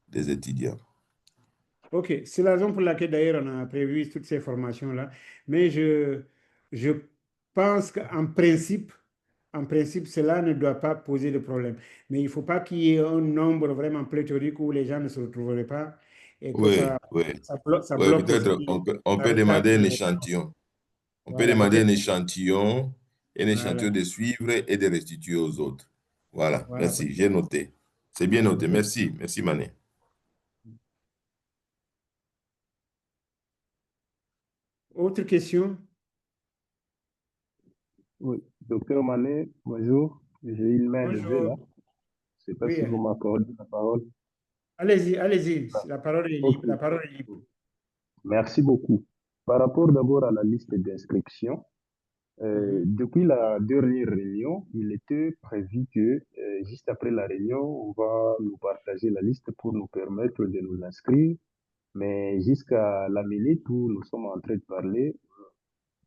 des étudiants. OK, c'est la raison pour laquelle d'ailleurs on a prévu toutes ces formations-là. Mais je pense qu'en principe, cela ne doit pas poser de problème. Mais il ne faut pas qu'il y ait un nombre vraiment pléthorique où les gens ne se retrouveraient pas et que Oui, oui. ça Oui, bloque peut-être aussi on la peut demander un répartition. échantillon. On peut Voilà, demander peut-être. un échantillon Voilà, de suivre et de restituer aux autres. Voilà, voilà. merci, j'ai noté. C'est bien noté. Merci, merci Mané. Autre question? Oui, docteur Manet, bonjour. J'ai une main levée là. Bonjour. Je ne sais pas Oui, si vous m'accordez la parole. allez-y, allez-y. La parole est libre. Ok, La parole est libre. merci beaucoup. Par rapport d'abord à la liste d'inscription, depuis la dernière réunion, il était prévu que juste après la réunion, on va nous partager la liste pour nous permettre de nous inscrire. Mais jusqu'à la minute où nous sommes en train de parler,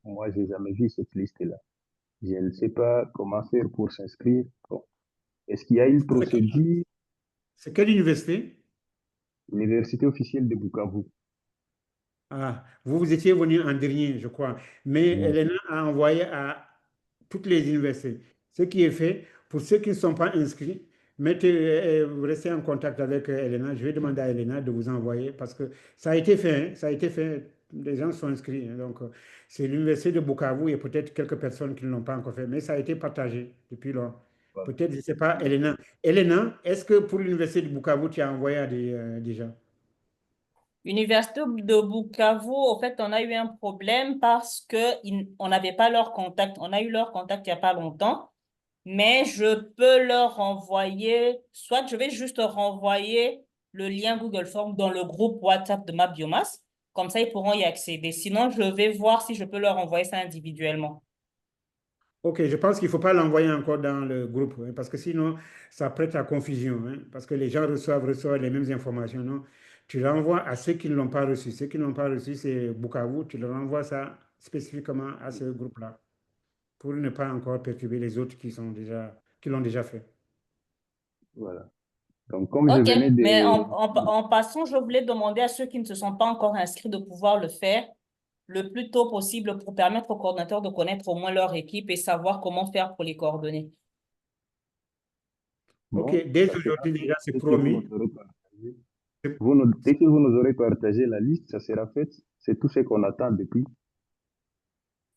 moi, j'ai jamais vu cette liste-là. Je ne sais pas comment faire pour s'inscrire. Bon. Est-ce qu'il y a une procédure? C'est quelle université? Université officielle de Bukavu. Ah, vous étiez venu en dernier, je crois. Mais Oui. Elena a envoyé à toutes les universités. Ce qui est fait, pour ceux qui ne sont pas inscrits, restez en contact avec Elena. Je vais demander à Elena de vous envoyer parce que ça a été fait, hein, ça a été fait. Les gens sont inscrits, hein. Donc, c'est l'université de Bukavu et peut-être quelques personnes qui ne l'ont pas encore fait, mais ça a été partagé depuis lors. Voilà. Peut-être, je ne sais pas, Elena. Elena, est-ce que pour l'université de Bukavu, tu as envoyé à déjà? Université de Bukavu, au fait, on a eu un problème parce on n'avait pas leur contact. On a eu leur contact il n'y a pas longtemps, mais je peux leur envoyer, soit je vais juste renvoyer le lien Google Form dans le groupe WhatsApp de ma biomasse. Comme ça, ils pourront y accéder. Sinon, je vais voir si je peux leur envoyer ça individuellement. Ok, je pense qu'il ne faut pas l'envoyer encore dans le groupe, hein, parce que sinon, ça prête à confusion, hein, parce que les gens reçoivent les mêmes informations, non? Tu l'envoies à ceux qui ne l'ont pas reçu. Ceux qui ne l'ont pas reçu, c'est Bukavu, tu leur envoies ça spécifiquement à ce groupe-là, pour ne pas encore perturber les autres qui l'ont déjà fait. Voilà. Donc, comme je OK, venais mais de... en passant, je voulais demander à ceux qui ne se sont pas encore inscrits de pouvoir le faire le plus tôt possible pour permettre aux coordinateurs de connaître au moins leur équipe et savoir comment faire pour les coordonner. Ok, Bon, dès ça sera aujourd'hui déjà, c'est dès que vous nous promis. aurez partagé. C'est- Dès que vous nous aurez partagé la liste, ça sera fait. C'est tout ce qu'on attend depuis.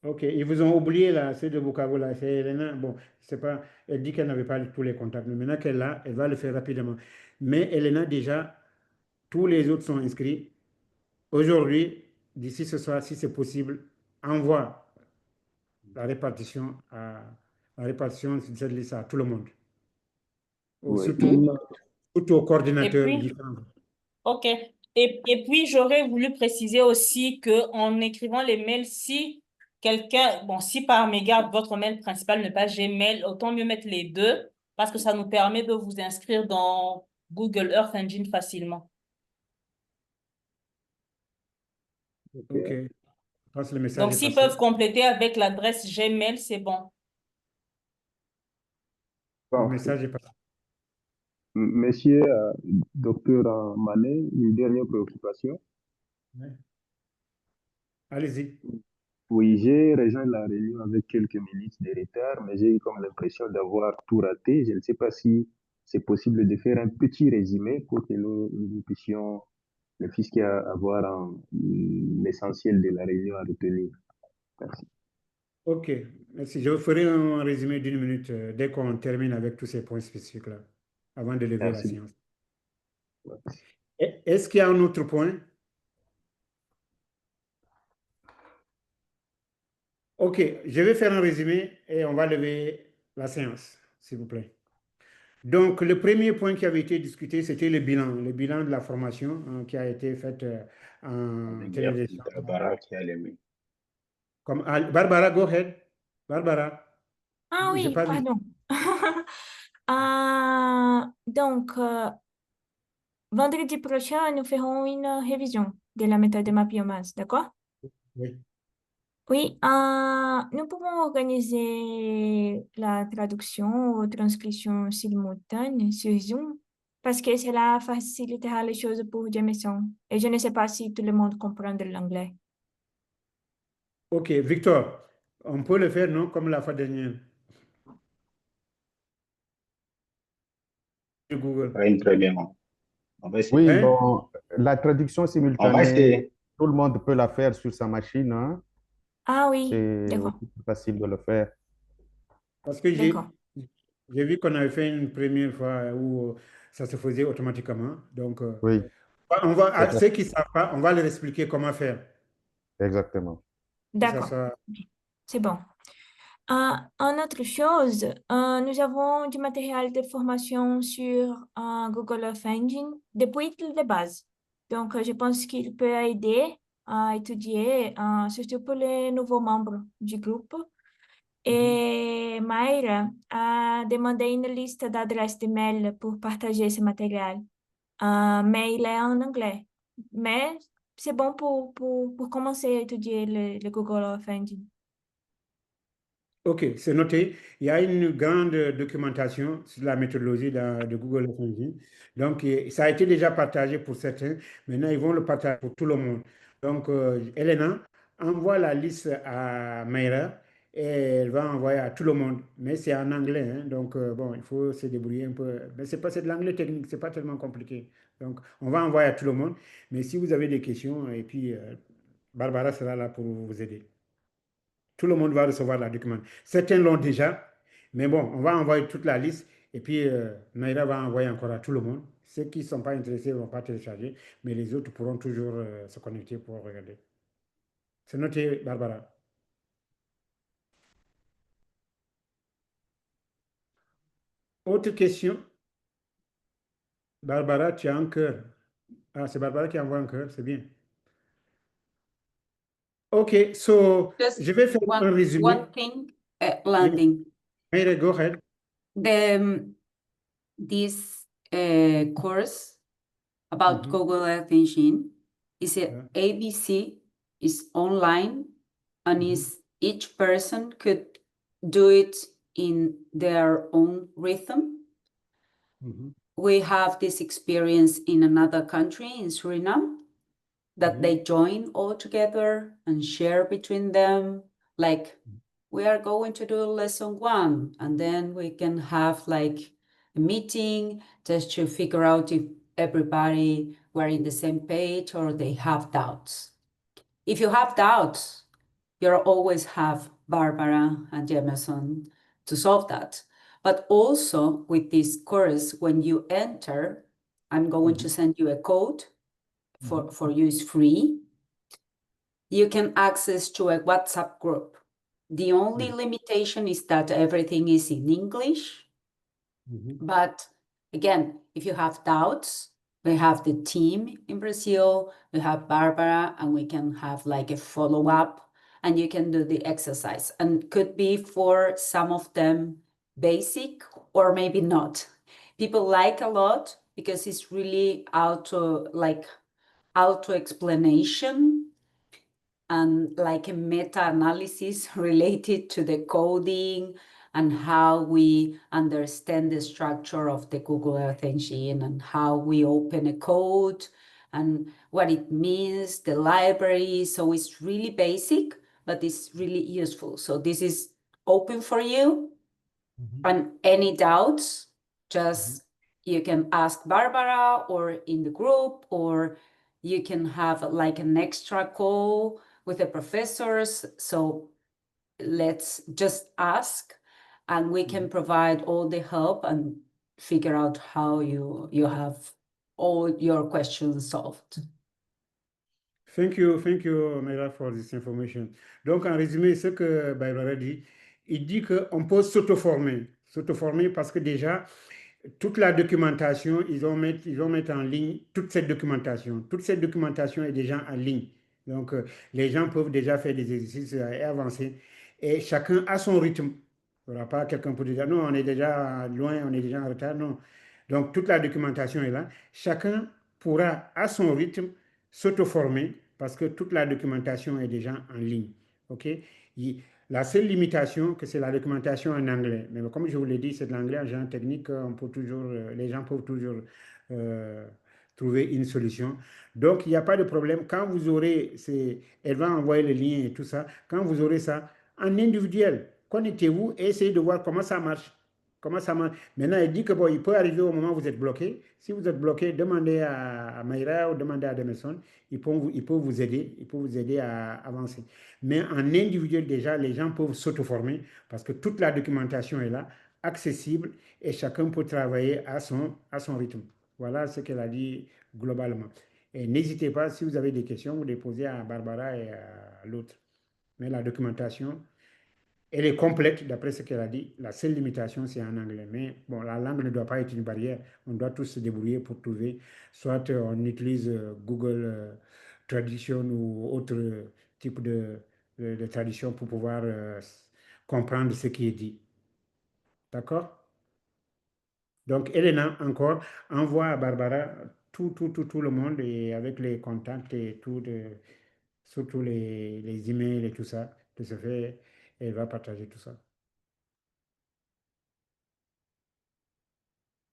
Ok, ils vous ont oublié là, ceux de Bukavu là, c'est Elena. Bon, c'est pas, elle dit qu'elle n'avait pas tous les contacts, mais maintenant qu'elle l'a, elle va le faire rapidement. Mais Elena, déjà, tous les autres sont inscrits. Aujourd'hui, d'ici ce soir, si c'est possible, envoie la répartition la répartition de cette liste à tout le monde. Oui. Surtout aux Et coordinateurs puis, différents. OK. Et puis, j'aurais voulu préciser aussi que en écrivant les mails, si quelqu'un, bon, si par mégarde, votre mail principal n'est pas Gmail, autant mieux mettre les deux parce que ça nous permet de vous inscrire dans Google Earth Engine facilement. Ok, je pense que le message Donc, est s'ils passé. peuvent compléter avec l'adresse Gmail, c'est bon. Le Parfait. message est passé. Monsieur, docteur Manet, une dernière préoccupation. Ouais. Allez-y. Oui, j'ai rejoint la réunion avec quelques minutes de retard, mais j'ai eu comme l'impression d'avoir tout raté. Je ne sais pas si c'est possible de faire un petit résumé pour que nous puissions, le fisc, avoir l'essentiel de la réunion à retenir. Merci. Ok, merci. Je vous ferai un résumé d'une minute dès qu'on termine avec tous ces points spécifiques-là, avant de lever la Merci. séance. Est-ce qu'il y a un autre point? Ok, je vais faire un résumé et on va lever la séance, s'il vous plaît. Donc, le premier point qui avait été discuté, c'était le bilan de la formation qui a été faite en Avec télévision. Barbara qui a les mains. Barbara, go ahead. Barbara, Ah je oui, parle. pardon. Donc, vendredi prochain, nous ferons une révision de la méthode de Mapiomas, d'accord? Oui. Oui, nous pouvons organiser la traduction ou transcription simultanée sur Zoom parce que cela facilitera les choses pour Jameson. Et je ne sais pas si tout le monde comprend l'anglais. Ok, Victor, on peut le faire, non, comme la fois dernière, sur Google. Très bien. On va essayer. Oui, Hein? bon, la traduction On va simultanée, essayer. tout le monde peut la faire sur sa machine, hein. Ah oui, C'est d'accord, aussi plus facile de le faire. Parce que d'accord. j'ai vu qu'on avait fait une première fois où ça se faisait automatiquement. Donc, Oui, c'est à ceux qui ne savent pas, on va leur expliquer comment faire. exactement. Que ça D'accord, soit... c'est bon. En autre chose, nous avons du matériel de formation sur Google Earth Engine depuis les bases. Donc, je pense qu'il peut aider à étudier, surtout pour les nouveaux membres du groupe. Et Mayra a demandé une liste d'adresses de mail pour partager ce matériel. Mais il est en anglais. Mais c'est bon pour commencer à étudier le Google Earth Engine. Ok, c'est noté. Il y a une grande documentation sur la méthodologie de Google Earth Engine. Donc, ça a été déjà partagé pour certains. Maintenant, ils vont le partager pour tout le monde. Donc, Elena envoie la liste à Mayra et elle va envoyer à tout le monde. Mais c'est en anglais, hein. Donc, bon, il faut se débrouiller un peu. Mais c'est de l'anglais technique, c'est pas tellement compliqué. Donc, on va envoyer à tout le monde. Mais si vous avez des questions, et puis Barbara sera là pour vous aider. Tout le monde va recevoir la document. Certains l'ont déjà, mais bon, on va envoyer toute la liste et puis Naira va envoyer encore à tout le monde. Ceux qui ne sont pas intéressés ne vont pas télécharger, mais les autres pourront toujours se connecter pour regarder. C'est noté, Barbara. Autre question? Barbara, tu as un cœur. Ah, c'est Barbara qui envoie un cœur, c'est bien. Okay, so Just je vais faire un résumé. one thing, landing. Mayra, go ahead. This course about Mhm. Google Earth Engine is a Yeah. ABC, is online, and Mhm. is each person could do it in their own rhythm. Mhm. We have this experience in another country, in Suriname, that Mhm. they join all together and share between them. Like, we are going to do lesson 1, and then we can have like a meeting just to figure out if everybody were in the same page or they have doubts. If you have doubts, you'll always have Barbara and Jameson to solve that. But also with this course, when you enter, I'm going to send you a code for you, is free. You can access to a WhatsApp group. The only limitation is that everything is in English. Mhm. But again, if you have doubts, we have the team in Brazil, we have Barbara, and we can have like a follow-up, and you can do the exercise. And could be for some of them basic or maybe not. People like a lot because it's really auto explanation and like a meta-analysis related to the coding and how we understand the structure of the Google Earth Engine and how we open a code and what it means, the library. So it's really basic, but it's really useful. So this is open for you. And any doubts, just you can ask Barbara or in the group, or you can have like an extra call with the professors. So let's just ask, and we can provide all the help and figure out how you have all your questions solved. Thank you, Mayra, for this information. Donc, en résumé, ce que Barbara dit, il dit qu'on peut s'auto-former parce que déjà, toute la documentation, ils vont mettre en ligne toute cette documentation. Toute cette documentation est déjà en ligne. Donc, les gens peuvent déjà faire des exercices et avancer. Et chacun a son rythme. Il n'y aura pas quelqu'un pour dire, non, on est déjà loin, on est déjà en retard. Non. Donc, toute la documentation est là. Chacun pourra, à son rythme, s'auto-former parce que toute la documentation est déjà en ligne. OK? La seule limitation, que c'est la documentation en anglais. Mais comme je vous l'ai dit, c'est de l'anglais en genre technique, les gens peuvent toujours trouver une solution. Donc, il n'y a pas de problème. Quand vous aurez, elle va envoyer le lien et tout ça. Quand vous aurez ça, en individuel, connectez-vous et essayez de voir comment ça marche. Comment ça marche. Maintenant, elle dit que bon, il peut arriver au moment où vous êtes bloqué. Si vous êtes bloqué, demandez à Mayra ou demandez à Demerson. Il peut vous aider à avancer. Mais en individuel, déjà, les gens peuvent s'auto-former parce que toute la documentation est là, accessible, et chacun peut travailler à son rythme. Voilà ce qu'elle a dit globalement. Et n'hésitez pas, si vous avez des questions, vous les posez à Barbara et à l'autre. Mais la documentation, elle est complète d'après ce qu'elle a dit. La seule limitation, c'est en anglais. Mais bon, la langue ne doit pas être une barrière. On doit tous se débrouiller pour trouver. Soit on utilise Google Traduction ou autre type de traduction pour pouvoir comprendre ce qui est dit. D'accord? Donc, Elena, encore, envoie à Barbara tout le monde et avec les contacts et tout, surtout les emails et tout ça. De ce fait, elle va partager tout ça.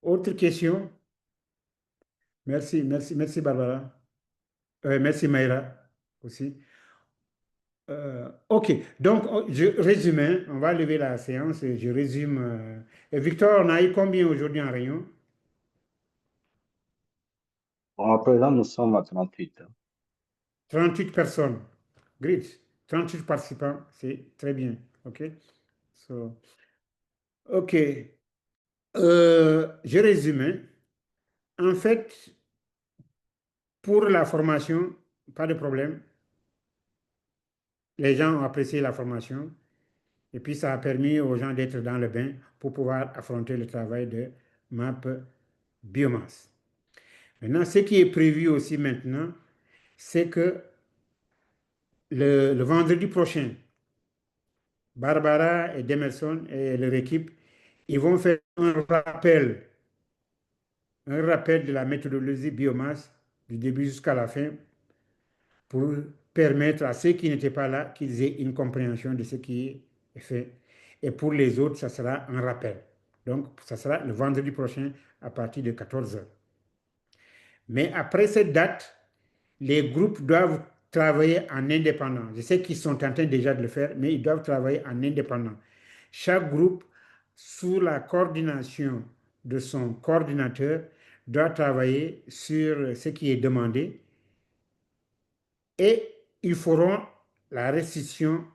Autre question? Merci Barbara. Merci Mayra aussi. OK, donc je résume, hein. On va lever la séance et je résume. Et Victor, on a eu combien aujourd'hui en réunion? Bon, à présent, nous sommes à 38. 38 personnes. Great. 38 participants, c'est très bien. OK? OK. Je résume, hein. En fait, pour la formation, pas de problème. Les gens ont apprécié la formation. Et puis, ça a permis aux gens d'être dans le bain pour pouvoir affronter le travail de map biomasse. Maintenant, ce qui est prévu aussi maintenant, c'est que le vendredi prochain, Barbara et Demerson et leur équipe, ils vont faire un rappel de la méthodologie biomasse du début jusqu'à la fin pour permettre à ceux qui n'étaient pas là qu'ils aient une compréhension de ce qui est fait. Et pour les autres, ça sera un rappel. Donc, ça sera le vendredi prochain à partir de 14 heures. Mais après cette date, les groupes doivent travailler en indépendant. Je sais qu'ils sont en train déjà de le faire, mais ils doivent travailler en indépendant. Chaque groupe, sous la coordination de son coordinateur, doit travailler sur ce qui est demandé et ils feront la restitution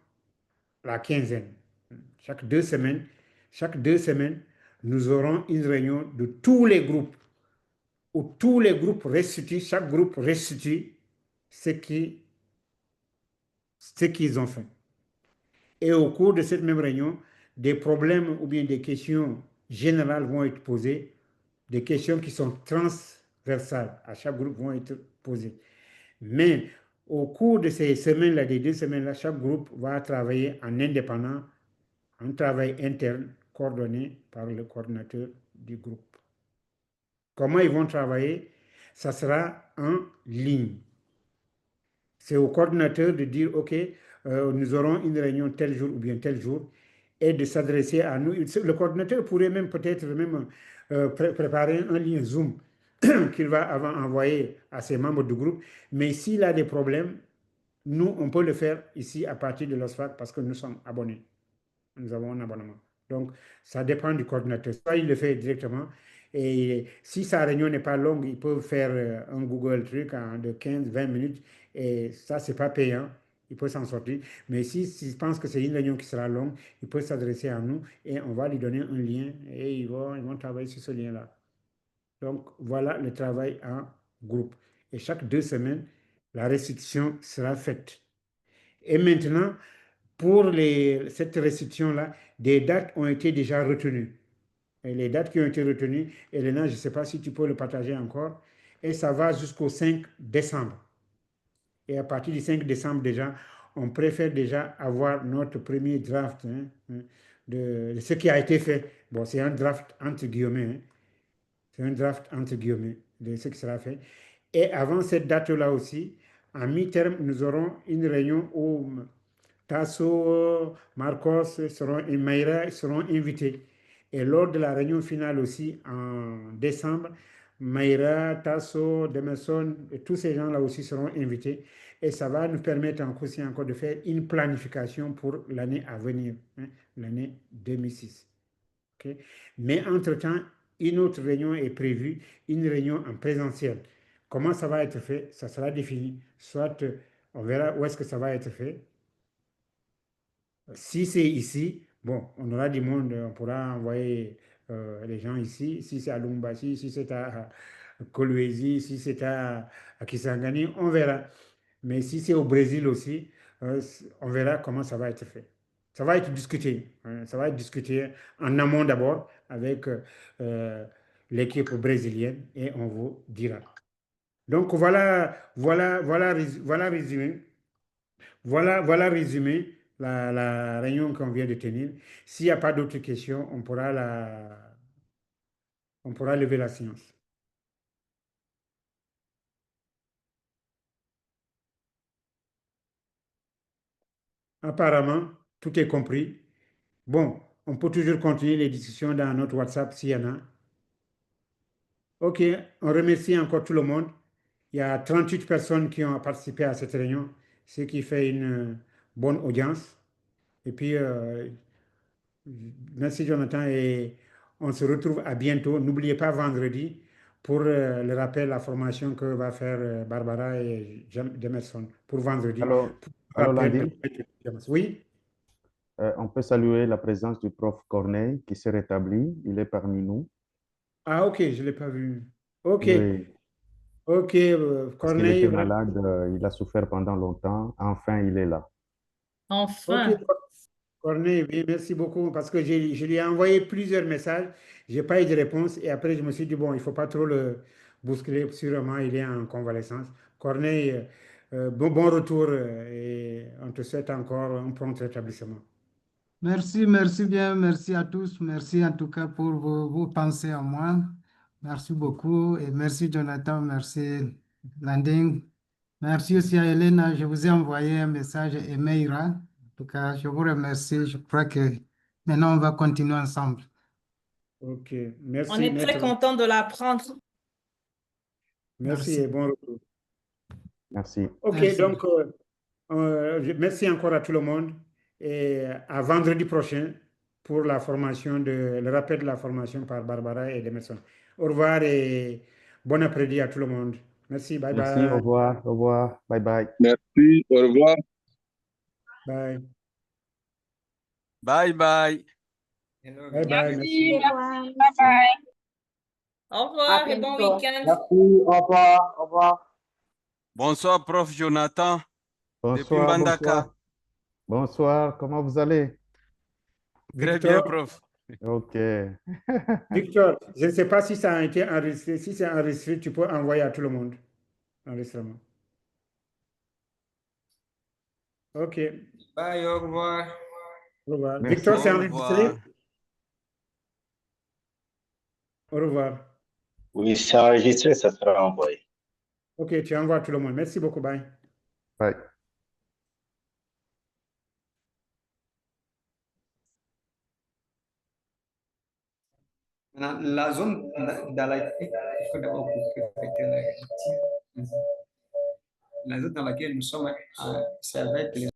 la quinzaine. Chaque 2 semaines, nous aurons une réunion de tous les groupes où tous les groupes restituent, chaque groupe restitue ce qu'ils ont fait. Et au cours de cette même réunion, des problèmes ou bien des questions générales vont être posées, des questions qui sont transversales à chaque groupe vont être posées. Mais au cours de ces semaines-là, des 2 semaines-là, chaque groupe va travailler en indépendant, un travail interne coordonné par le coordinateur du groupe. Comment ils vont travailler? Ça sera en ligne. C'est au coordinateur de dire, OK, nous aurons une réunion tel jour ou bien tel jour, et de s'adresser à nous. Le coordinateur pourrait même peut-être même préparer un lien Zoom qu'il va avant envoyer à ses membres du groupe. Mais s'il a des problèmes, nous, on peut le faire ici à partir de l'OSFAC parce que nous sommes abonnés. Nous avons un abonnement. Donc, ça dépend du coordinateur. Soit il le fait directement. Et si sa réunion n'est pas longue, il peut faire un Google truc de 15-20 minutes. Et ça, ce n'est pas payant. Il peut s'en sortir. Mais s'il pense que c'est une réunion qui sera longue, il peut s'adresser à nous et on va lui donner un lien et ils vont travailler sur ce lien-là. Donc, voilà le travail en groupe. Et chaque 2 semaines, la restitution sera faite. Et maintenant, pour cette restitution-là, des dates ont été déjà retenues. Et les dates qui ont été retenues, Elena, je ne sais pas si tu peux le partager encore, et ça va jusqu'au 5 décembre. Et à partir du 5 décembre déjà, on préfère déjà avoir notre premier draft de ce qui a été fait. Bon, c'est un draft entre guillemets. C'est un draft entre guillemets de ce qui sera fait. Et avant cette date-là aussi, en mi-terme, nous aurons une réunion où Tasso, Marcos et Mayra seront invités. Et lors de la réunion finale aussi, en décembre, Mayra, Tasso, Demerson, et tous ces gens-là aussi seront invités. Et ça va nous permettre aussi encore de faire une planification pour l'année à venir, l'année 2006. Okay? Mais entre-temps, une autre réunion est prévue, une réunion en présentiel. Comment ça va être fait? Ça sera défini. Soit on verra où est-ce que ça va être fait. Si c'est ici, bon, on aura du monde, on pourra envoyer les gens ici. Si c'est à Lumbashi, si c'est à Kolwezi, si c'est à Kisangani, on verra. Mais si c'est au Brésil aussi, on verra comment ça va être fait. Ça va être discuté. Ça va être discuté en amont d'abord avec l'équipe brésilienne et on vous dira. Donc voilà résumé. Voilà résumé la réunion qu'on vient de tenir. S'il n'y a pas d'autres questions, on pourra lever la séance. Apparemment, tout est compris. Bon, on peut toujours continuer les discussions dans notre WhatsApp s'il y en a. OK, on remercie encore tout le monde. Il y a 38 personnes qui ont participé à cette réunion, ce qui fait une bonne audience. Et puis, merci Jonathan et on se retrouve à bientôt. N'oubliez pas vendredi pour le rappel, la formation que va faire Barbara et Demerson pour vendredi. Alors, Pour alors rappel Landine, oui, on peut saluer la présence du prof Corneille qui s'est rétabli. Il est parmi nous. ah ok, je ne l'ai pas vu. Ok, Oui, ok, parce qu'il était Corneille, vraiment. malade, il a souffert pendant longtemps. Enfin, il est là. Ok, Enfin, Corneille, oui, merci beaucoup parce que je lui ai envoyé plusieurs messages. Je n'ai pas eu de réponse et après je me suis dit, bon, il ne faut pas trop le bousculer, sûrement il est en convalescence. Corneille, bon retour et on te souhaite encore un prompt rétablissement. Merci, merci bien, merci à tous. Merci en tout cas pour vos pensées à moi. Merci beaucoup et merci Jonathan, merci Landing. Merci aussi à Elena, je vous ai envoyé un message et Meira. En tout cas, je vous remercie. Je crois que maintenant on va continuer ensemble. Ok, On merci est très maître. content de l'apprendre. Merci Merci. et bon retour. Merci. Ok, Merci. donc merci encore à tout le monde et à vendredi prochain pour la formation le rappel de la formation par Barbara et les médecins. Au revoir et bon après-midi à tout le monde. Merci, bye Merci, au bye. revoir, au revoir, bye bye. Merci, au revoir. Bye. Bye bye. Bye bye, merci. Au revoir. Au revoir et bon bientôt. week-end. Merci, au revoir, au revoir. Bonsoir, prof Jonathan, depuis Bonsoir, Mbandaka. bonsoir. Bonsoir, comment vous allez? Très bien, Victor, prof. Ok. Victor, je ne sais pas si ça a été enregistré. Si c'est enregistré, tu peux envoyer à tout le monde. Enregistrement. Ok, Bye, au revoir. au revoir. Merci. Victor, c'est Au enregistré? revoir. Au revoir. Oui, c'est enregistré, ça sera envoyé. Ok, tu envoies à tout le monde. Merci beaucoup, bye. Bye. La zone dans laquelle il faut d'abord la zone dans laquelle nous sommes, c'est avec les